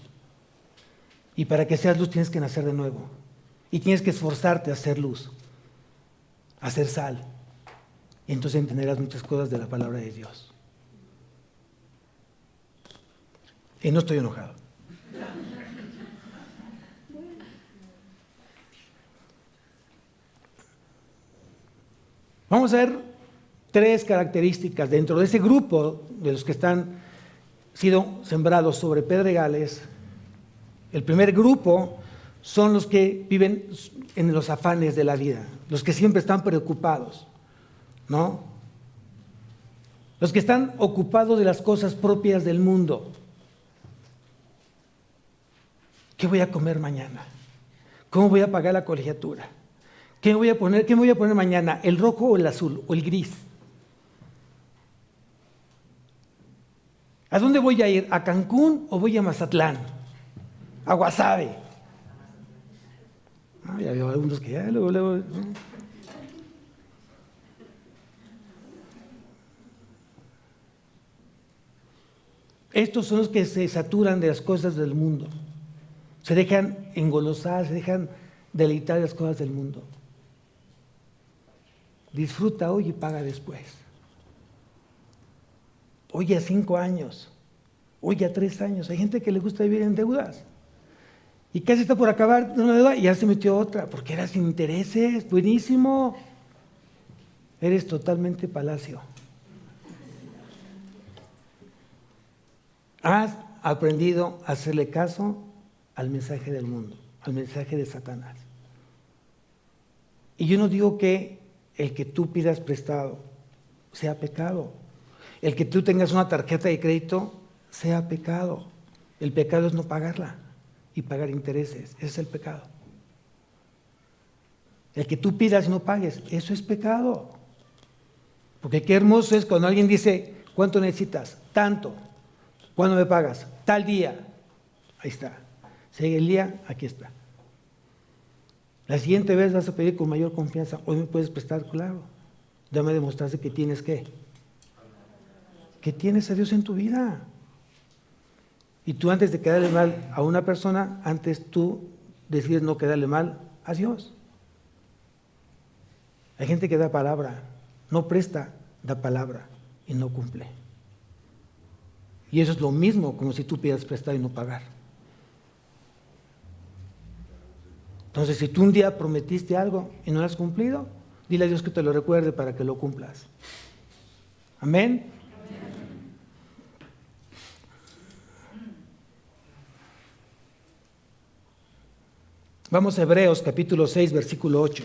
Y para que seas luz tienes que nacer de nuevo. Y tienes que esforzarte a ser luz, a ser sal. Y entonces entenderás muchas cosas de la palabra de Dios. Y no estoy enojado. Vamos a ver 3 características dentro de ese grupo de los que están sido sembrados sobre pedregales. El primer grupo son los que viven en los afanes de la vida, los que siempre están preocupados, ¿no? Los que están ocupados de las cosas propias del mundo. ¿Qué voy a comer mañana? ¿Cómo voy a pagar la colegiatura? ¿Qué me voy a poner mañana? ¿El rojo o el azul o el gris? ¿A dónde voy a ir? ¿A Cancún o voy a Mazatlán? ¿A Guasave? Ya veo algunos que ya luego, ¿no? Estos son los que se saturan de las cosas del mundo. Se dejan engolosar, se dejan deleitar de las cosas del mundo. Disfruta hoy y paga después. Hoy a 5 años, hoy a 3 años. Hay gente que le gusta vivir en deudas. Y casi está por acabar una deuda y ya se metió otra, porque era sin intereses, buenísimo. Eres totalmente palacio. Has aprendido a hacerle caso al mensaje del mundo, al mensaje de Satanás. Y yo no digo que el que tú pidas prestado sea pecado. El que tú tengas una tarjeta de crédito sea pecado. El pecado es no pagarla y pagar intereses. Ese es el pecado. El que tú pidas y no pagues, eso es pecado. Porque qué hermoso es cuando alguien dice, ¿cuánto necesitas? Tanto. ¿Cuándo me pagas? Tal día. Ahí está. Si llega el día, aquí está. La siguiente vez vas a pedir con mayor confianza. Hoy me puedes prestar, claro. Ya me demostraste que tienes ¿qué? Que tienes a Dios en tu vida. Y tú antes de quedarle mal a una persona, antes tú decides no quedarle mal a Dios. Hay gente que da palabra, no presta, da palabra y no cumple. Y eso es lo mismo como si tú pidas prestar y no pagar. Entonces, si tú un día prometiste algo y no lo has cumplido, dile a Dios que te lo recuerde para que lo cumplas. Amén. Vamos a Hebreos capítulo 6, versículo 8.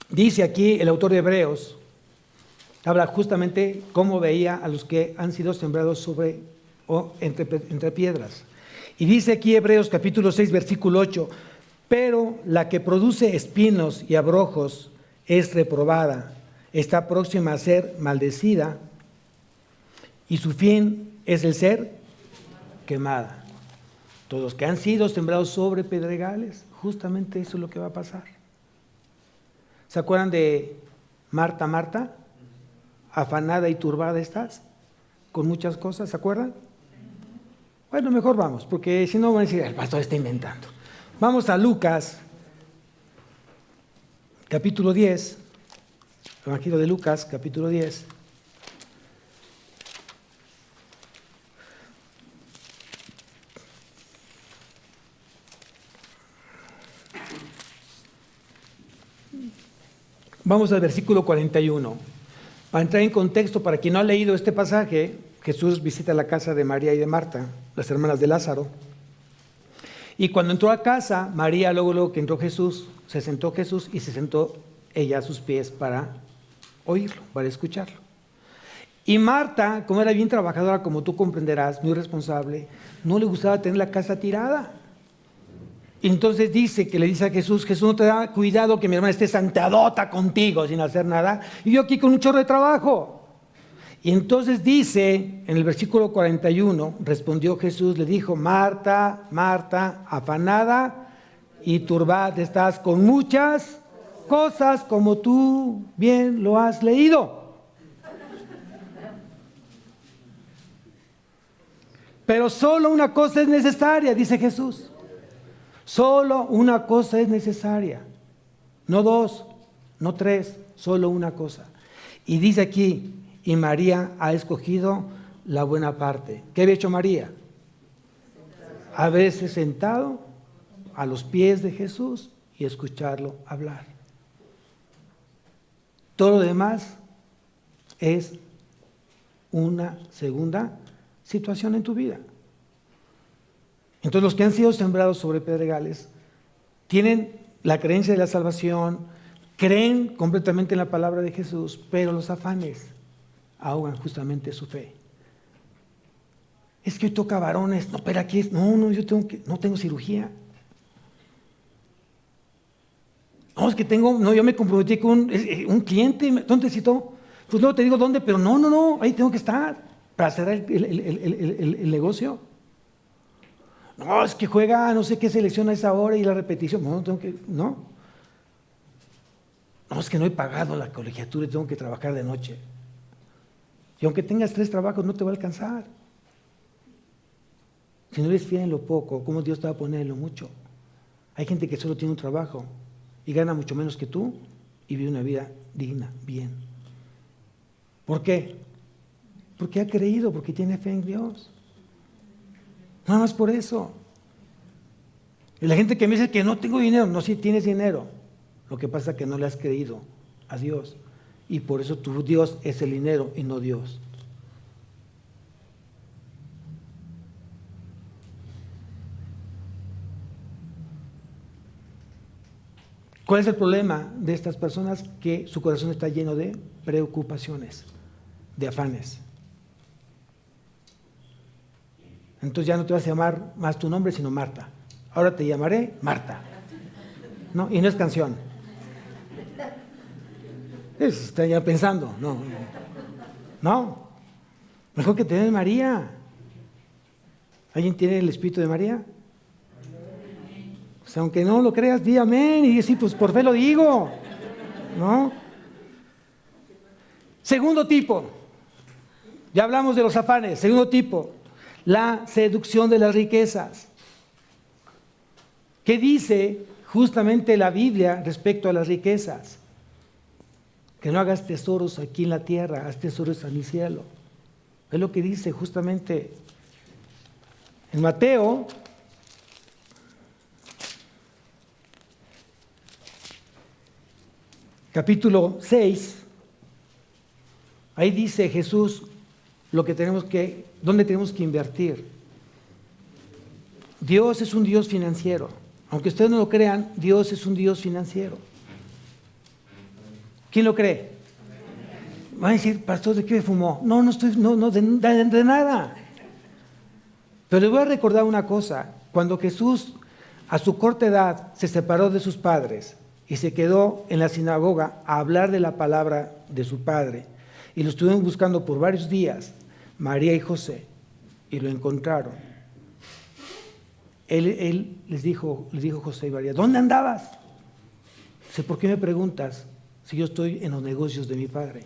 Dice aquí el autor de Hebreos, habla justamente cómo veía a los que han sido sembrados sobre o entre piedras. Y dice aquí Hebreos capítulo 6, versículo 8, pero la que produce espinos y abrojos es reprobada, está próxima a ser maldecida y su fin es el ser quemada. Todos los que han sido sembrados sobre pedregales, justamente eso es lo que va a pasar. ¿Se acuerdan de Marta, Marta? Afanada y turbada estás, con muchas cosas, ¿se acuerdan? Bueno, mejor vamos, porque si no van a decir, el pastor está inventando. Vamos a Lucas, capítulo 10, Evangelio de Lucas, capítulo 10. Vamos al versículo 41. Para entrar en contexto, para quien no ha leído este pasaje, Jesús visita la casa de María y de Marta, las hermanas de Lázaro. Y cuando entró a casa, María, luego que entró Jesús, se sentó Jesús y se sentó ella a sus pies para oírlo, para escucharlo. Y Marta, como era bien trabajadora, como tú comprenderás, muy responsable, no le gustaba tener la casa tirada. Y entonces dice que le dice a Jesús, Jesús, no te da cuidado que mi hermana esté sentadota contigo sin hacer nada, y yo aquí con un chorro de trabajo. Y entonces dice, en el versículo 41, respondió Jesús, le dijo, Marta, Marta, afanada y turbada estás con muchas cosas, como tú bien lo has leído. Pero solo una cosa es necesaria, dice Jesús. Solo una cosa es necesaria. No dos, no tres, solo una cosa. Y dice aquí, y María ha escogido la buena parte. ¿Qué había hecho María? Haberse sentado a los pies de Jesús y escucharlo hablar. Todo lo demás es una segunda situación en tu vida. Entonces los que han sido sembrados sobre pedregales tienen la creencia de la salvación, creen completamente en la palabra de Jesús, pero los afanes ahogan justamente su fe. Es que hoy toca varones, no, pero aquí es, no, no tengo cirugía. No, es que yo me comprometí con un cliente, ¿dónde necesito? Pues luego te digo dónde, pero no, ahí tengo que estar para cerrar el negocio. No, es que juega no sé qué selección a esa hora y la repetición. No, es que no he pagado la colegiatura y tengo que trabajar de noche. Y aunque tengas 3 trabajos, no te va a alcanzar. Si no eres fiel en lo poco, ¿cómo Dios te va a poner en lo mucho? Hay gente que solo tiene un trabajo y gana mucho menos que tú y vive una vida digna, bien. ¿Por qué? Porque ha creído, porque tiene fe en Dios. Nada más por eso. Y la gente que me dice que no tengo dinero, no, sí tienes dinero. Lo que pasa es que no le has creído a Dios. Y por eso tu Dios es el dinero y no Dios. ¿Cuál es el problema de estas personas? Que su corazón está lleno de preocupaciones, de afanes. Entonces ya no te vas a llamar más tu nombre, sino Marta. Ahora te llamaré Marta. No, y no es canción. Está ya pensando. No. Mejor que te den María. ¿Alguien tiene el espíritu de María? Pues aunque no lo creas, di amén. Y sí, pues por fe lo digo. ¿No? Segundo tipo. Ya hablamos de los afanes. Segundo tipo. La seducción de las riquezas. ¿Qué dice justamente la Biblia respecto a las riquezas? Que no hagas tesoros aquí en la tierra, haz tesoros en el cielo. Es lo que dice justamente en Mateo, capítulo 6. Ahí dice Jesús dónde tenemos que invertir. Dios es un Dios financiero. Aunque ustedes no lo crean, Dios es un Dios financiero. ¿Quién lo cree? Van a decir, pastor, ¿de qué fumó? No, de nada. Pero les voy a recordar una cosa. Cuando Jesús, a su corta edad, se separó de sus padres y se quedó en la sinagoga a hablar de la palabra de su padre, y lo estuvieron buscando por varios días, María y José, y lo encontraron. Él les dijo José y María, ¿dónde andabas? Dice, ¿por qué me preguntas si yo estoy en los negocios de mi padre?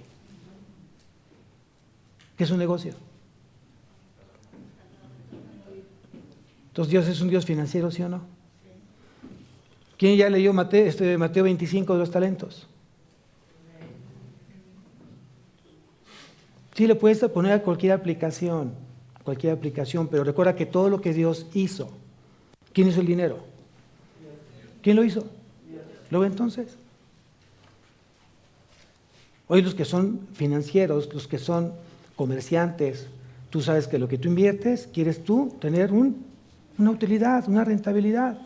¿Qué es un negocio? Entonces, ¿Dios es un Dios financiero, sí o no? ¿Quién ya leyó Mateo 25 de los talentos? Sí, le puedes poner a cualquier aplicación, pero recuerda que todo lo que Dios hizo, ¿quién hizo el dinero? ¿Quién lo hizo? Luego entonces, hoy los que son financieros, los que son comerciantes, tú sabes que lo que tú inviertes, quieres tú tener una utilidad, una rentabilidad.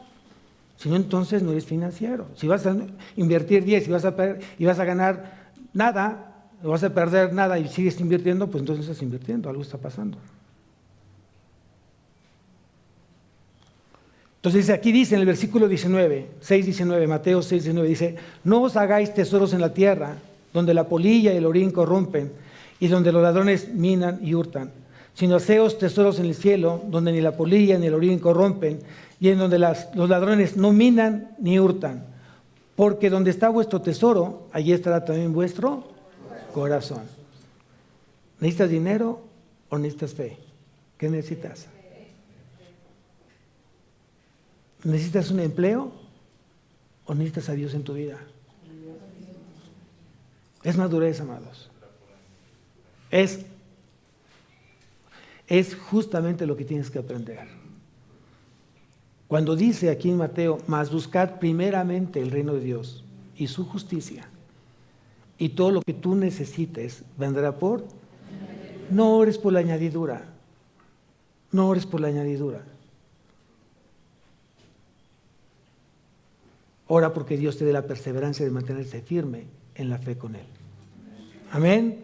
Si no, entonces no eres financiero. Si vas a invertir 10 y vas a ganar nada, o vas a perder nada y sigues invirtiendo, pues entonces estás invirtiendo, algo está pasando. Entonces aquí dice en el versículo 6:19, Mateo 6:19, dice, no os hagáis tesoros en la tierra, donde la polilla y el orín corrompen, y donde los ladrones minan y hurtan, sino haceos tesoros en el cielo, donde ni la polilla ni el orín corrompen, y en donde los ladrones no minan ni hurtan, porque donde está vuestro tesoro, allí estará también vuestro corazón. ¿Necesitas dinero o necesitas fe? ¿Qué necesitas? ¿Necesitas un empleo o necesitas a Dios en tu vida? Es madurez, amados. Es justamente lo que tienes que aprender. Cuando dice aquí en Mateo, mas buscad primeramente el reino de Dios y su justicia, y todo lo que tú necesites vendrá por. No ores por la añadidura. No ores por la añadidura. Ora porque Dios te dé la perseverancia de mantenerse firme en la fe con Él. Amén.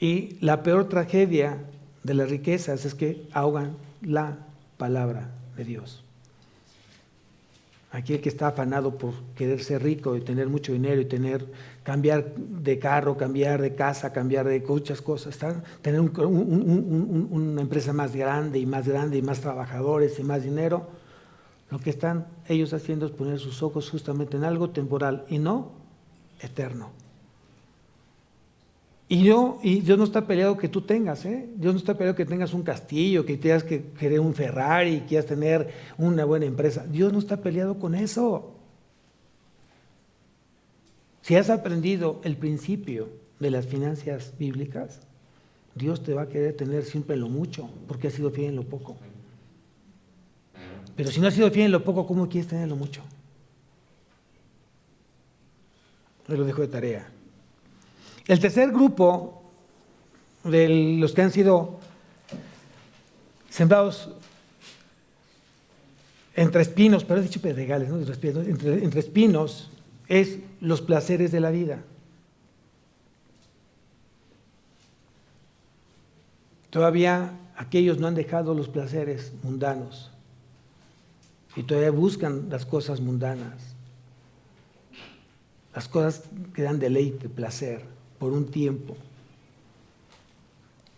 Y la peor tragedia de las riquezas es que ahogan la palabra de Dios. Aquel que está afanado por querer ser rico y tener mucho dinero y cambiar de carro, cambiar de casa, cambiar de muchas cosas, tener una empresa más grande y más trabajadores y más dinero, lo que están ellos haciendo es poner sus ojos justamente en algo temporal y no eterno. Y Dios no está peleado que tú tengas, Dios no está peleado que tengas un castillo, que tengas que querer un Ferrari, que quieras tener una buena empresa. Dios no está peleado con eso. Si has aprendido el principio de las finanzas bíblicas, Dios te va a querer tener siempre en lo mucho, porque has sido fiel en lo poco. Pero si no has sido fiel en lo poco, ¿cómo quieres tener en lo mucho? Me lo dejo de tarea. El tercer grupo de los que han sido sembrados entre espinos, pero he dicho pedregales, ¿no? Entre espinos, es los placeres de la vida. Todavía aquellos no han dejado los placeres mundanos y todavía buscan las cosas mundanas, las cosas que dan deleite, placer por un tiempo,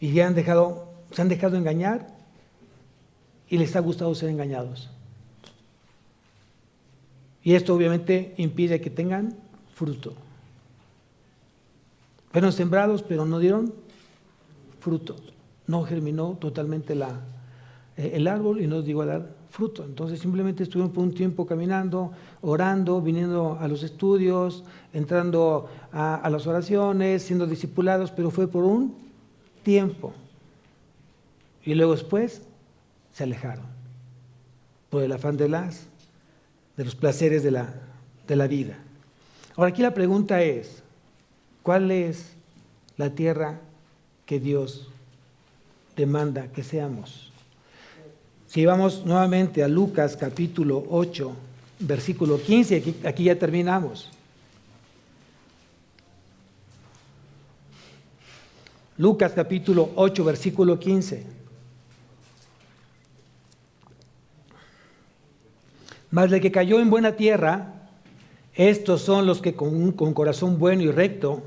y se han dejado engañar y les ha gustado ser engañados, y esto obviamente impide que tengan fruto. Fueron sembrados pero no dieron fruto, no germinó totalmente el árbol y no llegó a dar fruto. Entonces simplemente estuvimos por un tiempo caminando, orando, viniendo a los estudios, entrando a las oraciones, siendo discipulados, pero fue por un tiempo. Y luego después se alejaron por el afán de los placeres de la vida. Ahora aquí la pregunta es, ¿cuál es la tierra que Dios demanda que seamos? Si vamos nuevamente a Lucas capítulo 8, versículo 15, aquí ya terminamos. Lucas capítulo 8, versículo 15. Mas el que cayó en buena tierra, estos son los que con corazón bueno y recto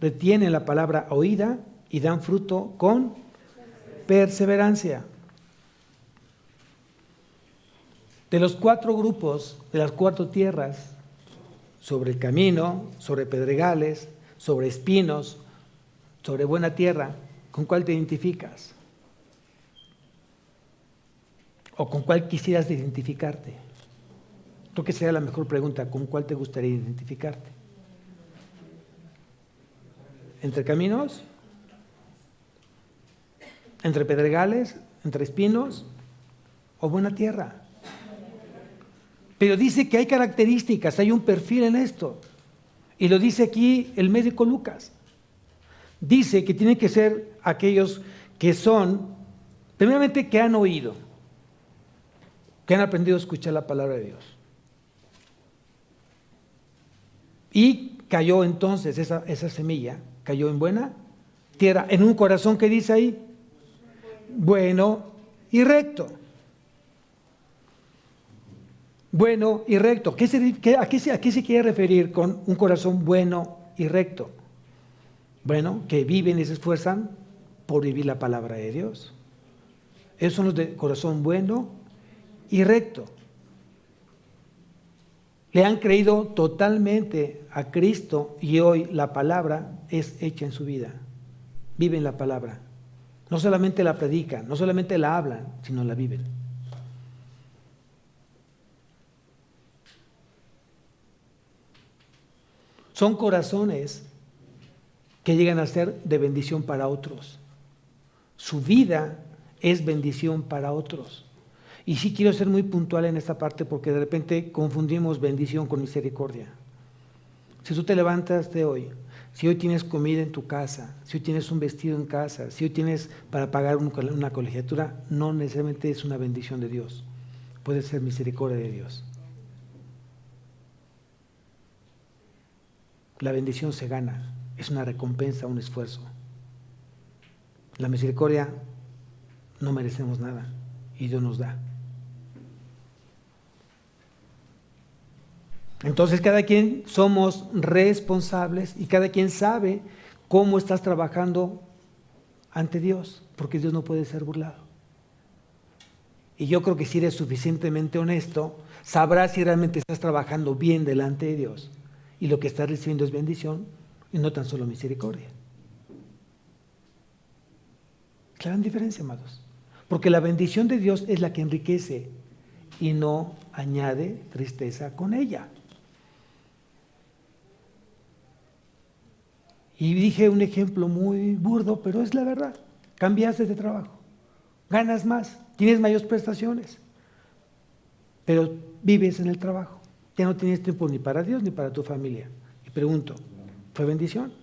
retienen la palabra oída y dan fruto con perseverancia. De los 4 grupos, de las 4 tierras, sobre el camino, sobre pedregales, sobre espinos, sobre buena tierra, ¿con cuál te identificas? ¿O con cuál quisieras identificarte? Creo que sería la mejor pregunta, ¿con cuál te gustaría identificarte? ¿Entre caminos? ¿Entre pedregales? ¿Entre espinos? ¿O buena tierra? Pero dice que hay características, hay un perfil en esto. Y lo dice aquí el médico Lucas. Dice que tienen que ser aquellos que son, primeramente, que han oído, que han aprendido a escuchar la palabra de Dios. Y cayó entonces esa semilla, cayó en buena tierra, en un corazón que dice ahí, bueno y recto. Bueno y recto. ¿A qué se quiere referir con un corazón bueno y recto? Bueno, que viven y se esfuerzan por vivir la palabra de Dios. Esos son los de corazón bueno y recto. Le han creído totalmente a Cristo y hoy la palabra es hecha en su vida. Viven la palabra. No solamente la predican, no solamente la hablan, sino la viven. Son corazones que llegan a ser de bendición para otros. Su vida es bendición para otros. Y sí quiero ser muy puntual en esta parte porque de repente confundimos bendición con misericordia. Si tú te levantas de hoy, si hoy tienes comida en tu casa, si hoy tienes un vestido en casa, si hoy tienes para pagar una colegiatura, no necesariamente es una bendición de Dios. Puede ser misericordia de Dios. La bendición se gana, es una recompensa, un esfuerzo. La misericordia no merecemos nada y Dios nos da. Entonces cada quien somos responsables y cada quien sabe cómo estás trabajando ante Dios, porque Dios no puede ser burlado. Y yo creo que si eres suficientemente honesto, sabrás si realmente estás trabajando bien delante de Dios y lo que estás recibiendo es bendición y no tan solo misericordia. Es la gran diferencia, amados. Porque la bendición de Dios es la que enriquece y no añade tristeza con ella. Y dije un ejemplo muy burdo, pero es la verdad. Cambiaste de trabajo, ganas más, tienes mayores prestaciones, pero vives en el trabajo. Ya no tienes tiempo ni para Dios ni para tu familia. Y pregunto, ¿fue bendición?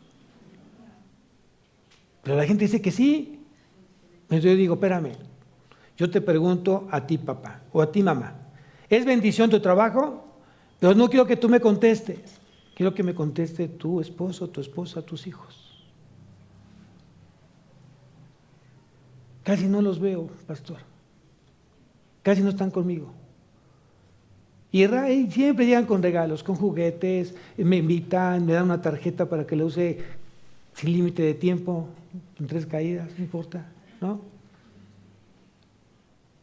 Pero la gente dice que sí. Entonces yo digo, espérame, yo te pregunto a ti, papá, o a ti, mamá, ¿es bendición tu trabajo? Pero no quiero que tú me contestes. Quiero que me conteste tu esposo, tu esposa, tus hijos. Casi no los veo, pastor. Casi no están conmigo. Y siempre llegan con regalos, con juguetes, me invitan, me dan una tarjeta para que la use sin límite de tiempo, en 3 caídas, no importa, ¿no?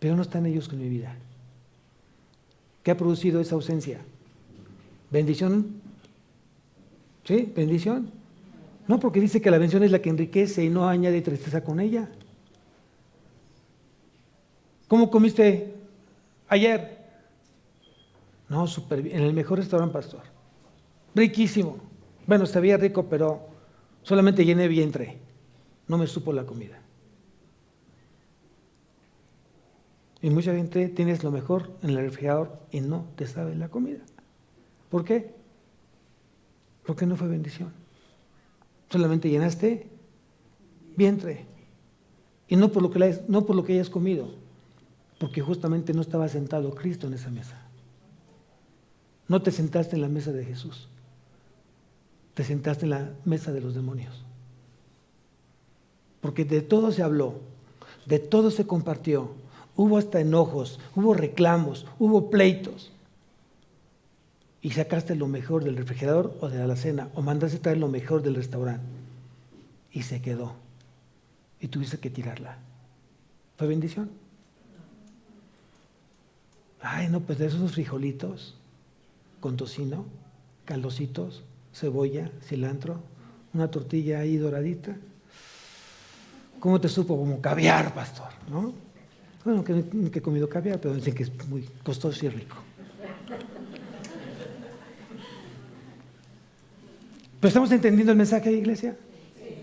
Pero no están ellos con mi vida. ¿Qué ha producido esa ausencia? ¿Bendición? ¿Sí? ¿Bendición? No, porque dice que la bendición es la que enriquece y no añade tristeza con ella. ¿Cómo comiste ayer? No, súper bien, en el mejor restaurante, pastor. Riquísimo. Bueno, sabía rico, pero solamente llené vientre. No me supo la comida. Y mucha gente tienes lo mejor en el refrigerador y no te sabe la comida. ¿Por qué? Porque no fue bendición. Solamente llenaste vientre. Y no por lo que hayas comido, porque justamente no estaba sentado Cristo en esa mesa. No te sentaste en la mesa de Jesús. Te sentaste en la mesa de los demonios. Porque de todo se habló, de todo se compartió. Hubo hasta enojos, hubo reclamos, hubo pleitos. Y sacaste lo mejor del refrigerador o de la alacena, o mandaste traer lo mejor del restaurante. Y se quedó. Y tuviste que tirarla. ¿Fue bendición? Ay, no, pues de esos frijolitos con tocino, caldositos, cebolla, cilantro, una tortilla ahí doradita. ¿Cómo te supo? Como caviar, pastor, ¿no? Bueno, que he comido caviar, pero dicen que es muy costoso y rico. ¿Pero estamos entendiendo el mensaje de iglesia? Sí.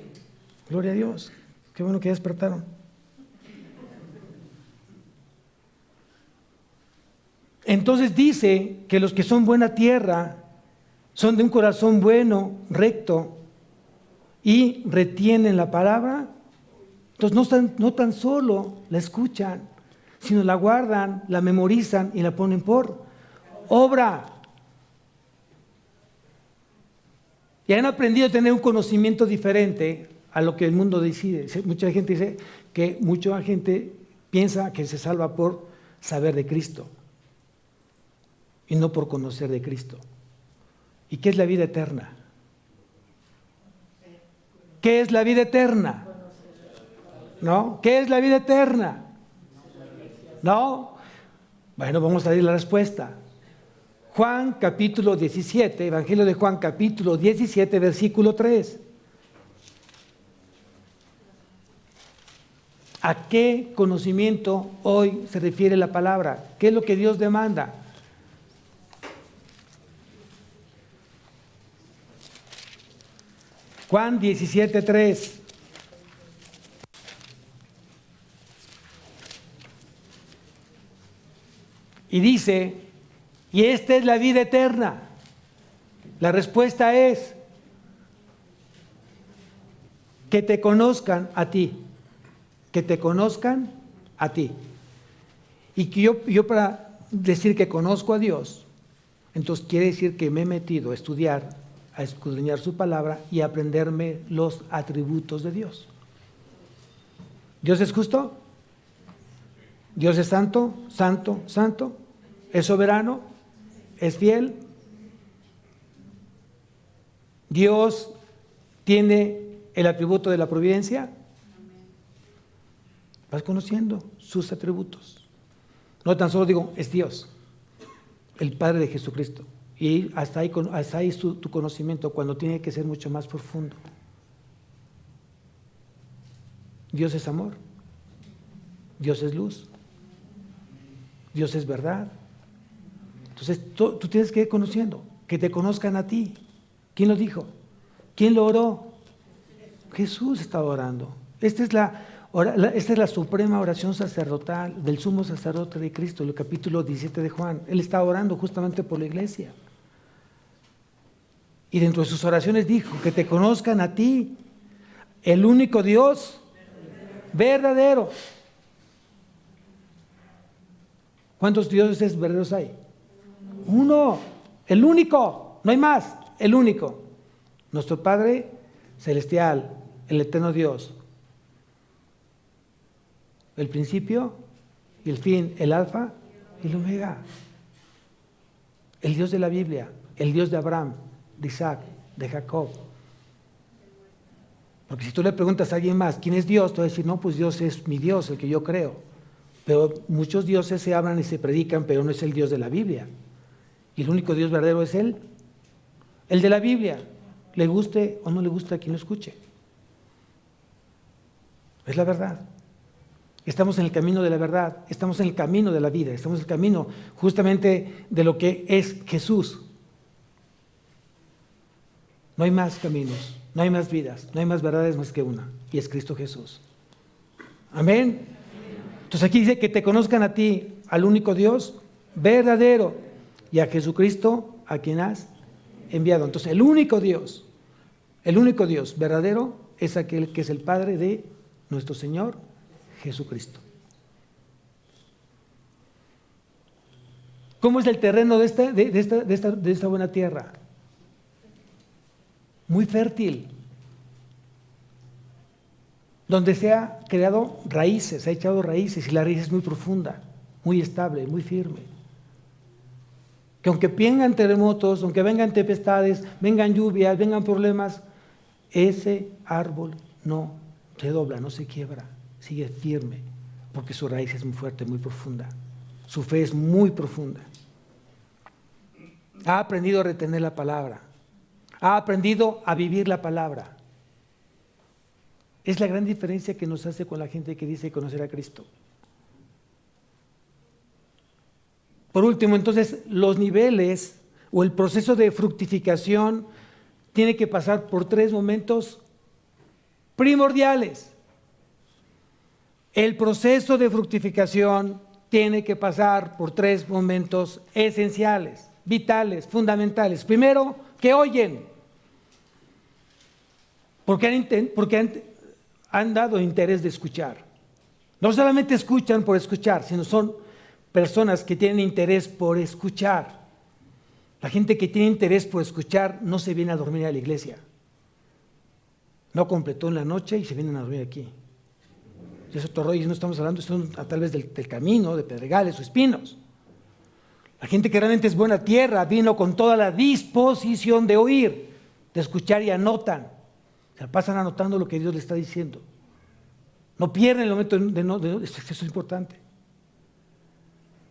Gloria a Dios. Qué bueno que ya despertaron. Entonces dice que los que son buena tierra son de un corazón bueno, recto, y retienen la palabra. Entonces no tan solo la escuchan, sino la guardan, la memorizan y la ponen por obra. Y han aprendido a tener un conocimiento diferente a lo que el mundo decide. Mucha gente dice que mucha gente piensa que se salva por saber de Cristo y no por conocer de Cristo. ¿Y qué es la vida eterna? ¿Qué es la vida eterna? ¿No? ¿Qué es la vida eterna? ¿No? Bueno, vamos a dar la respuesta. Juan capítulo 17, Evangelio de Juan capítulo 17, versículo 3. ¿A qué conocimiento hoy se refiere la palabra? ¿Qué es lo que Dios demanda? Juan 17, 3. Y dice, y esta es la vida eterna. La respuesta es que te conozcan a ti. Que te conozcan a ti. Y que yo para decir que conozco a Dios, entonces quiere decir que me he metido a estudiar, a escudriñar su palabra y a aprenderme los atributos de Dios. ¿Dios es justo? ¿Dios es santo? ¿Santo? ¿Santo? ¿Es soberano? ¿Es fiel? ¿Dios tiene el atributo de la providencia? Vas conociendo sus atributos. No tan solo digo, es Dios, el Padre de Jesucristo. Y hasta ahí es tu conocimiento, cuando tiene que ser mucho más profundo. Dios es amor. Dios es luz. Dios es verdad. Entonces tú tienes que ir conociendo, que te conozcan a ti. ¿Quién lo dijo? ¿Quién lo oró? Jesús estaba orando. Esta es la suprema oración sacerdotal del sumo sacerdote de Cristo, el capítulo 17 de Juan. Él estaba orando justamente por la iglesia. Y dentro de sus oraciones dijo, que te conozcan a ti, el único Dios verdadero. ¿Cuántos dioses verdaderos hay? Uno, el único, no hay más, el único. Nuestro Padre celestial, el eterno Dios. El principio y el fin, el alfa y el omega. El Dios de la Biblia, el Dios de Abraham, de Isaac, de Jacob. Porque si tú le preguntas a alguien más, ¿quién es Dios? Te va a decir, no, pues Dios es mi Dios, el que yo creo. Pero muchos dioses se hablan y se predican, pero no es el Dios de la Biblia. Y el único Dios verdadero es Él, el de la Biblia. Le guste o no le guste a quien lo escuche. Es la verdad. Estamos en el camino de la verdad, estamos en el camino de la vida, estamos en el camino justamente de lo que es Jesús. No hay más caminos, no hay más vidas, no hay más verdades más que una, y es Cristo Jesús. Amén. Entonces aquí dice que te conozcan a ti, al único Dios verdadero, y a Jesucristo a quien has enviado. Entonces el único Dios verdadero es aquel que es el Padre de nuestro Señor Jesucristo. ¿Cómo es el terreno de esta buena tierra? Muy fértil, donde se ha creado raíces, se ha echado raíces, y la raíz es muy profunda, muy estable, muy firme. Que aunque vengan terremotos, aunque vengan tempestades, vengan lluvias, vengan problemas, ese árbol no se dobla, no se quiebra, sigue firme, porque su raíz es muy fuerte, muy profunda. Su fe es muy profunda. Ha aprendido a retener la palabra. Ha aprendido a vivir la palabra. Es la gran diferencia que nos hace con la gente que dice conocer a Cristo. Por último, entonces, los niveles o el proceso de fructificación tiene que pasar por 3 momentos primordiales. El proceso de fructificación tiene que pasar por 3 momentos esenciales, vitales, fundamentales. Primero, que oyen. Porque han dado interés de escuchar. No solamente escuchan por escuchar, sino son personas que tienen interés por escuchar. La gente que tiene interés por escuchar no se viene a dormir a la iglesia. No completó en la noche y se vienen a dormir aquí. Y eso otro rollo, no estamos hablando tal vez del camino, de pedregales o espinos. La gente que realmente es buena tierra vino con toda la disposición de oír, de escuchar, y anotan. Se pasan anotando lo que Dios le está diciendo. No pierden el momento eso es importante.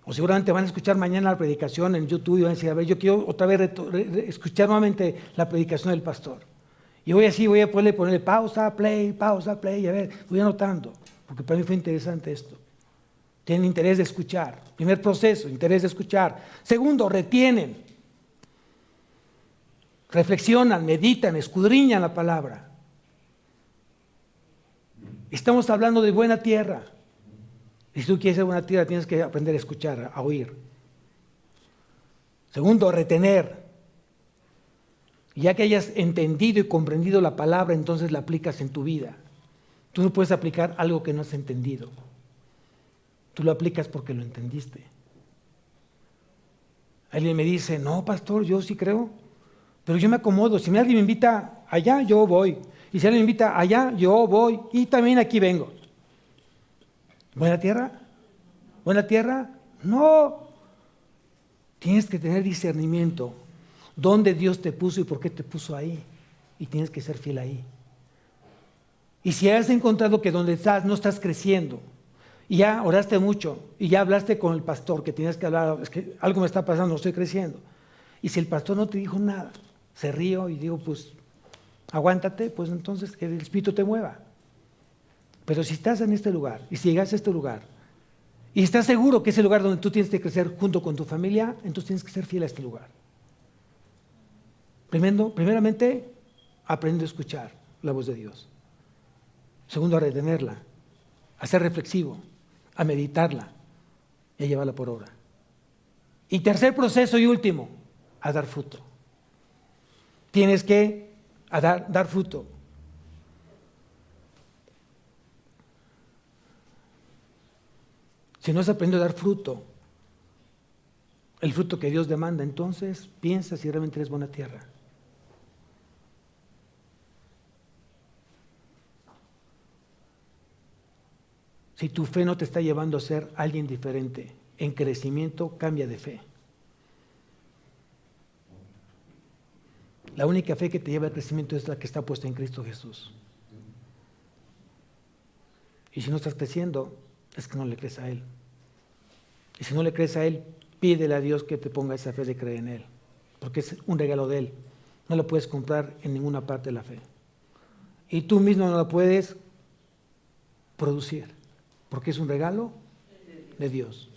O seguramente van a escuchar mañana la predicación en YouTube y van a decir, a ver, yo quiero otra vez escuchar nuevamente la predicación del pastor. Y voy a ponerle pausa, play, y a ver, voy anotando, porque para mí fue interesante esto. Tienen interés de escuchar. Primer proceso, interés de escuchar. Segundo, retienen. Reflexionan, meditan, escudriñan la palabra. Estamos hablando de buena tierra. Y si tú quieres ser buena tierra, tienes que aprender a escuchar, a oír. Segundo, retener. Ya que hayas entendido y comprendido la palabra, entonces la aplicas en tu vida. Tú no puedes aplicar algo que no has entendido. Tú lo aplicas porque lo entendiste. Alguien me dice, no, pastor, yo sí creo, pero yo me acomodo. Si alguien me invita allá, yo voy. Y si alguien me invita allá, yo voy. Y también aquí vengo. ¿Buena tierra? ¿Buena tierra? No. Tienes que tener discernimiento. ¿Dónde Dios te puso y por qué te puso ahí? Y tienes que ser fiel ahí. Y si has encontrado que donde estás no estás creciendo, y ya oraste mucho, y ya hablaste con el pastor que tienes que hablar, es que algo me está pasando, no estoy creciendo. Y si el pastor no te dijo nada, se río y digo, pues, aguántate, pues entonces que el Espíritu te mueva. Pero si estás en este lugar, y si llegas a este lugar, y estás seguro que es el lugar donde tú tienes que crecer junto con tu familia, entonces tienes que ser fiel a este lugar. Primeramente, aprende a escuchar la voz de Dios. Segundo, a retenerla, a ser reflexivo, a meditarla y a llevarla por obra. Y tercer proceso y último, a dar fruto. Tienes que dar fruto. Si no has aprendido a dar fruto, el fruto que Dios demanda, entonces piensa si realmente eres buena tierra. Si tu fe no te está llevando a ser alguien diferente, en crecimiento, cambia de fe. La única fe que te lleva al crecimiento es la que está puesta en Cristo Jesús. Y si no estás creciendo, es que no le crees a Él. Y si no le crees a Él, pídele a Dios que te ponga esa fe de creer en Él, porque es un regalo de Él. No lo puedes comprar en ninguna parte de la fe. Y tú mismo no la puedes producir. porque es un regalo de Dios.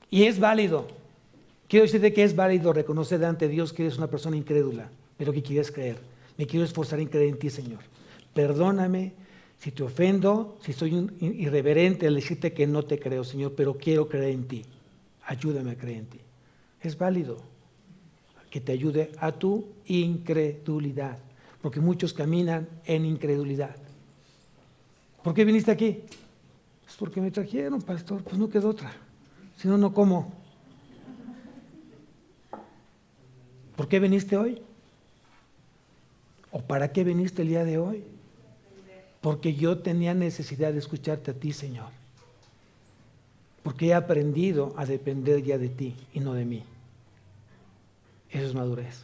Y es válido. Quiero decirte que es válido reconocer ante Dios que eres una persona incrédula, pero que quieres creer. Me quiero esforzar en creer en ti, Señor. Perdóname si te ofendo, si soy un irreverente al decirte que no te creo, Señor, pero quiero creer en ti. Ayúdame a creer en ti. Es válido que te ayude a tu incredulidad, porque muchos caminan en incredulidad. ¿Por qué viniste aquí? Pues porque me trajeron, pastor, pues no quedó otra. Si no, no como. ¿Por qué viniste hoy? ¿O para qué viniste el día de hoy? Porque yo tenía necesidad de escucharte a ti, Señor. Porque he aprendido a depender ya de ti y no de mí. Eso es madurez.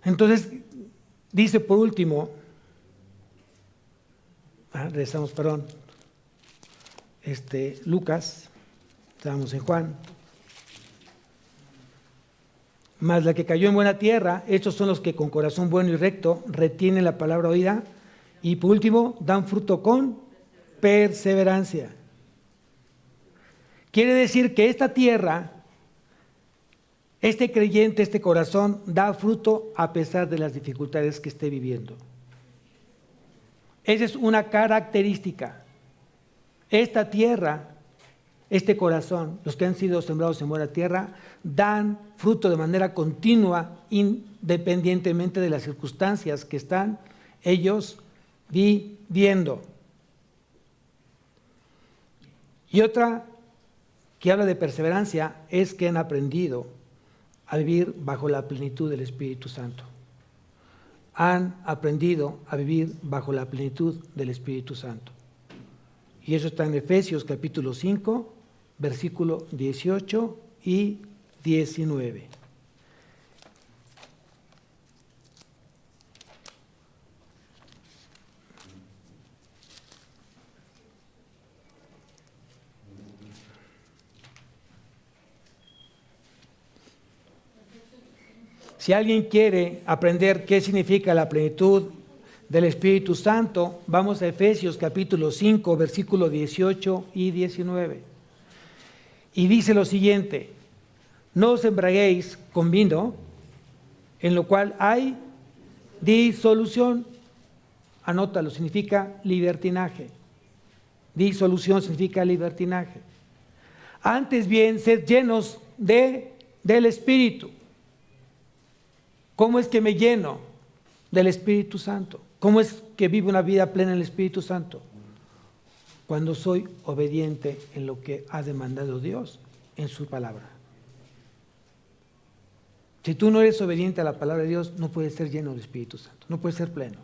Entonces, dice por último, regresamos, perdón, Lucas, estábamos en Juan. Mas la que cayó en buena tierra, estos son los que con corazón bueno y recto retienen la palabra oída y por último dan fruto con perseverancia. Quiere decir que esta tierra, este creyente, este corazón, da fruto a pesar de las dificultades que esté viviendo. Esa es una característica. Esta tierra, este corazón, los que han sido sembrados en buena tierra, dan fruto de manera continua, independientemente de las circunstancias que están ellos viviendo. Y otra que habla de perseverancia es que han aprendido a vivir bajo la plenitud del Espíritu Santo. Han aprendido a vivir bajo la plenitud del Espíritu Santo. Y eso está en Efesios capítulo 5, versículo 18 y 19. Si alguien quiere aprender qué significa la plenitud del Espíritu Santo, vamos a Efesios capítulo 5, versículo 18 y 19. Y dice lo siguiente: no os embriaguéis con vino, en lo cual hay disolución. Anótalo, significa libertinaje. Disolución significa libertinaje. Antes bien, sed llenos del Espíritu. ¿Cómo es que me lleno del Espíritu Santo? ¿Cómo es que vivo una vida plena en el Espíritu Santo? Cuando soy obediente en lo que ha demandado Dios en su palabra. Si tú no eres obediente a la palabra de Dios, no puedes ser lleno del Espíritu Santo, no puedes ser pleno.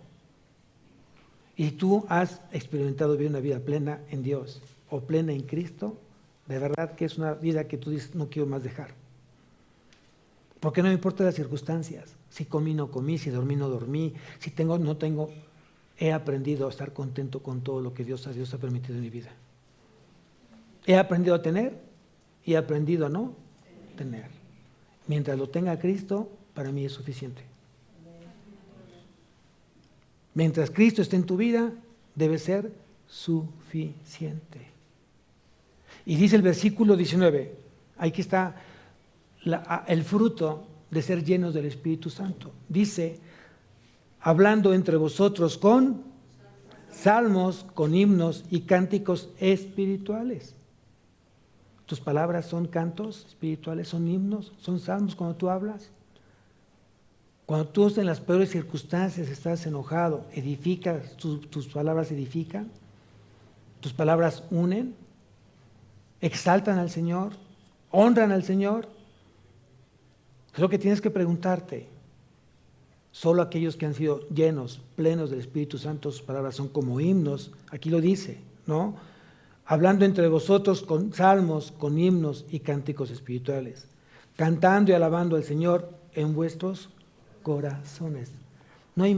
Y tú has experimentado vivir una vida plena en Dios o plena en Cristo, de verdad que es una vida que tú dices, no quiero más dejar. Porque no me importan las circunstancias, si comí, no comí, si dormí, no dormí, si tengo, no tengo, he aprendido a estar contento con todo lo que Dios ha permitido en mi vida. He aprendido a tener y he aprendido a no tener. Mientras lo tenga Cristo, para mí es suficiente. Mientras Cristo esté en tu vida, debe ser suficiente. Y dice el versículo 19, aquí está el fruto de ser llenos del Espíritu Santo. Dice, hablando entre vosotros con salmos, con himnos y cánticos espirituales. Tus palabras son cantos espirituales, son himnos, son salmos cuando tú hablas. Cuando tú en las peores circunstancias estás enojado, edificas, tus palabras edifican, tus palabras unen, exaltan al Señor, honran al Señor. Creo que tienes que preguntarte, solo aquellos que han sido llenos, plenos del Espíritu Santo, sus palabras son como himnos, aquí lo dice, ¿no? Hablando entre vosotros con salmos, con himnos y cánticos espirituales, cantando y alabando al Señor en vuestros corazones. No hay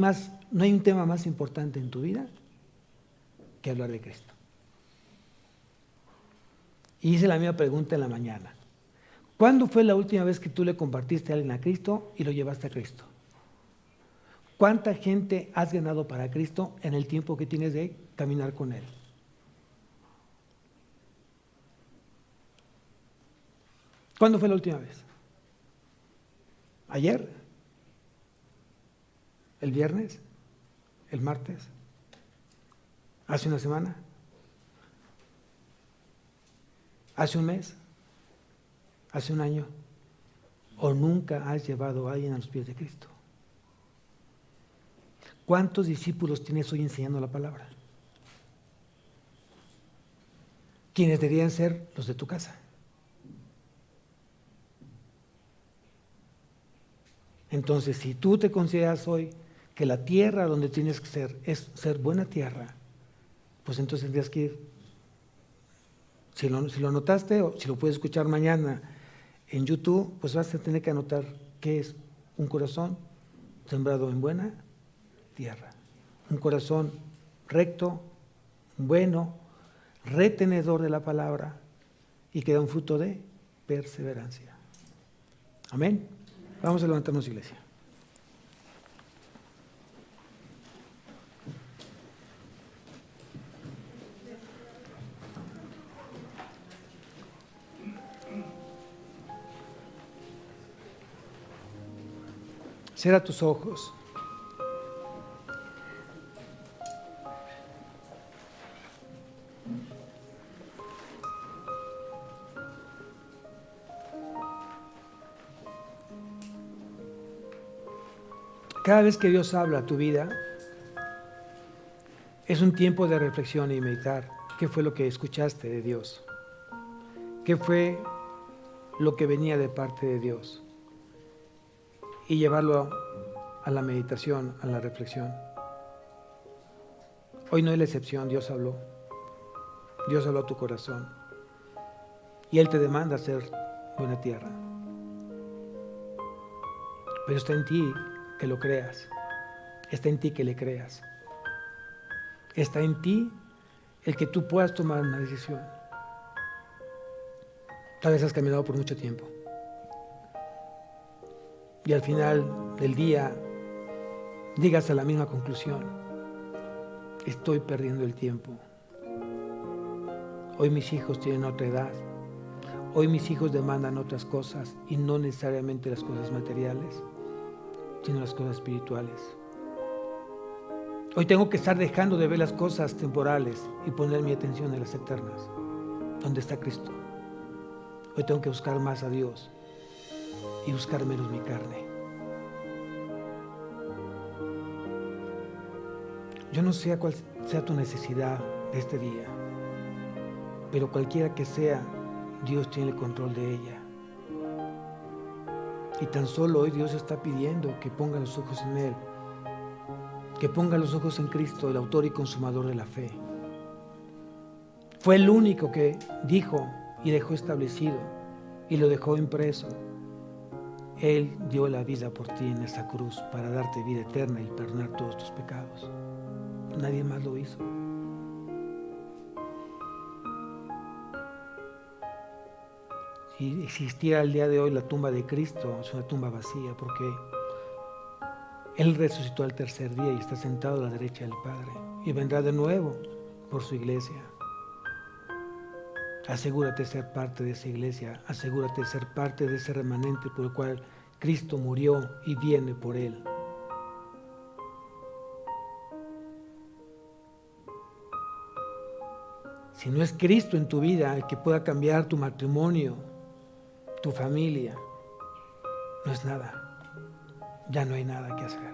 un tema más importante en tu vida que hablar de Cristo. Y hice la misma pregunta en la mañana. ¿Cuándo fue la última vez que tú le compartiste a alguien a Cristo y lo llevaste a Cristo? ¿Cuánta gente has ganado para Cristo en el tiempo que tienes de caminar con Él? ¿Cuándo fue la última vez? ¿Ayer? ¿El viernes? ¿El martes? ¿Hace una semana? ¿Hace un mes? ¿Hace un año? ¿O nunca has llevado a alguien a los pies de Cristo? ¿Cuántos discípulos tienes hoy enseñando la palabra? ¿Quiénes deberían ser los de tu casa? Entonces, si tú te consideras hoy que la tierra donde tienes que ser es ser buena tierra, pues entonces tendrías que ir. Si lo notaste o si lo puedes escuchar mañana en YouTube, pues vas a tener que anotar qué es un corazón sembrado en buena tierra. Un corazón recto, bueno, retenedor de la palabra y que da un fruto de perseverancia. Amén. Vamos a levantarnos, iglesia. Cierra tus ojos. Cada vez que Dios habla a tu vida, es un tiempo de reflexión y meditar. ¿Qué fue lo que escuchaste de Dios? ¿Qué fue lo que venía de parte de Dios? Y llevarlo a la meditación, a la reflexión. Hoy no es la excepción, Dios habló. Dios habló a tu corazón. Y Él te demanda ser buena tierra. Pero está en ti que lo creas. Está en ti que le creas. Está en ti el que tú puedas tomar una decisión. Tal vez has caminado por mucho tiempo. Y al final del día llegas a la misma conclusión. Estoy perdiendo el tiempo. Hoy mis hijos tienen otra edad. Hoy mis hijos demandan otras cosas y no necesariamente las cosas materiales, sino las cosas espirituales. Hoy tengo que estar dejando de ver las cosas temporales y poner mi atención en las eternas, donde está Cristo. Hoy tengo que buscar más a Dios y buscar menos mi carne. Yo no sé cuál sea tu necesidad de este día, pero cualquiera que sea, Dios tiene el control de ella. Y tan solo hoy Dios está pidiendo que ponga los ojos en Él, que ponga los ojos en Cristo, el autor y consumador de la fe. Fue el único que dijo y dejó establecido y lo dejó impreso. Él dio la vida por ti en esa cruz para darte vida eterna y perdonar todos tus pecados. Nadie más lo hizo. Si existiera el día de hoy la tumba de Cristo, es una tumba vacía porque Él resucitó al tercer día y está sentado a la derecha del Padre y vendrá de nuevo por su iglesia. Asegúrate de ser parte de esa iglesia, asegúrate de ser parte de ese remanente por el cual Cristo murió y viene por Él. Si no es Cristo en tu vida el que pueda cambiar tu matrimonio, tu familia, no es nada. Ya no hay nada que hacer.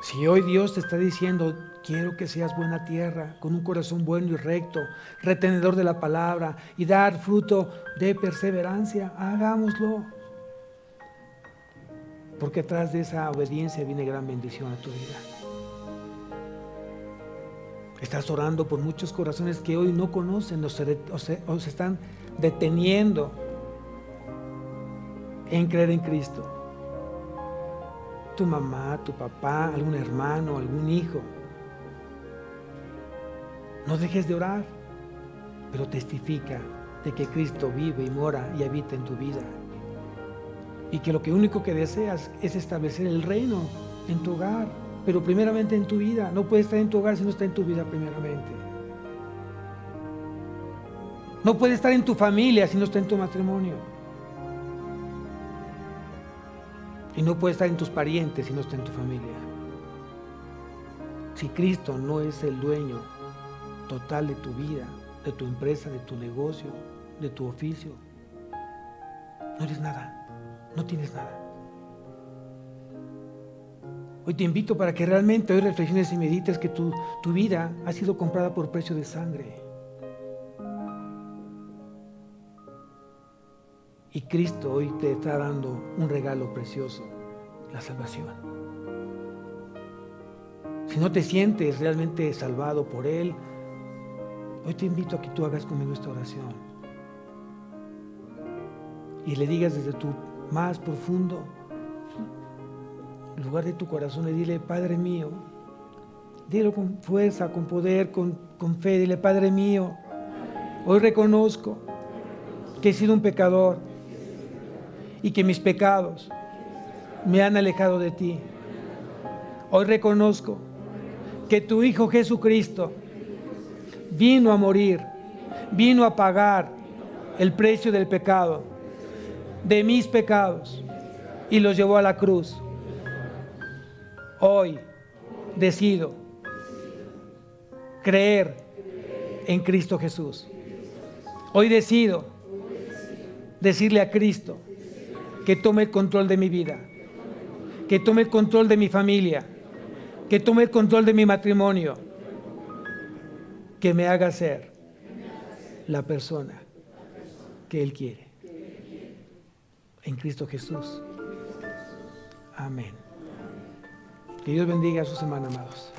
Si hoy Dios te está diciendo, quiero que seas buena tierra, con un corazón bueno y recto, retenedor de la palabra y dar fruto de perseverancia, hagámoslo. Porque atrás de esa obediencia viene gran bendición a tu vida. Estás orando por muchos corazones que hoy no conocen o se están deteniendo en creer en Cristo. Tu mamá, tu papá, algún hermano, algún hijo. No dejes de orar, pero testifica de que Cristo vive y mora y habita en tu vida. y que lo único que deseas es establecer el reino en tu hogar, pero primeramente en tu vida. No puede estar en tu hogar si no está en tu vida primeramente. No puede estar en tu familia si no está en tu matrimonio. Y no puede estar en tus parientes si no está en tu familia. Si Cristo no es el dueño total de tu vida, de tu empresa, de tu negocio, de tu oficio, no eres nada, no tienes nada. Hoy te invito para que realmente hoy reflexiones y medites que tu vida ha sido comprada por precio de sangre. Y Cristo hoy te está dando un regalo precioso, la salvación. Si no te sientes realmente salvado por Él, hoy te invito a que tú hagas conmigo esta oración. Y le digas desde tu más profundo lugar de tu corazón, le dile: Padre mío, dilo con fuerza, con poder, con fe, dile: Padre mío, hoy reconozco que he sido un pecador y que mis pecados me han alejado de ti. Hoy reconozco que tu Hijo Jesucristo vino a morir, vino a pagar el precio del pecado, de mis pecados, y los llevó a la cruz. Hoy decido creer en Cristo Jesús. Hoy decido decirle a Cristo que tome el control de mi vida, que tome el control de mi familia, que tome el control de mi matrimonio, que me haga ser la persona que Él quiere. En Cristo Jesús. Amén. Que Dios bendiga su semana, amados.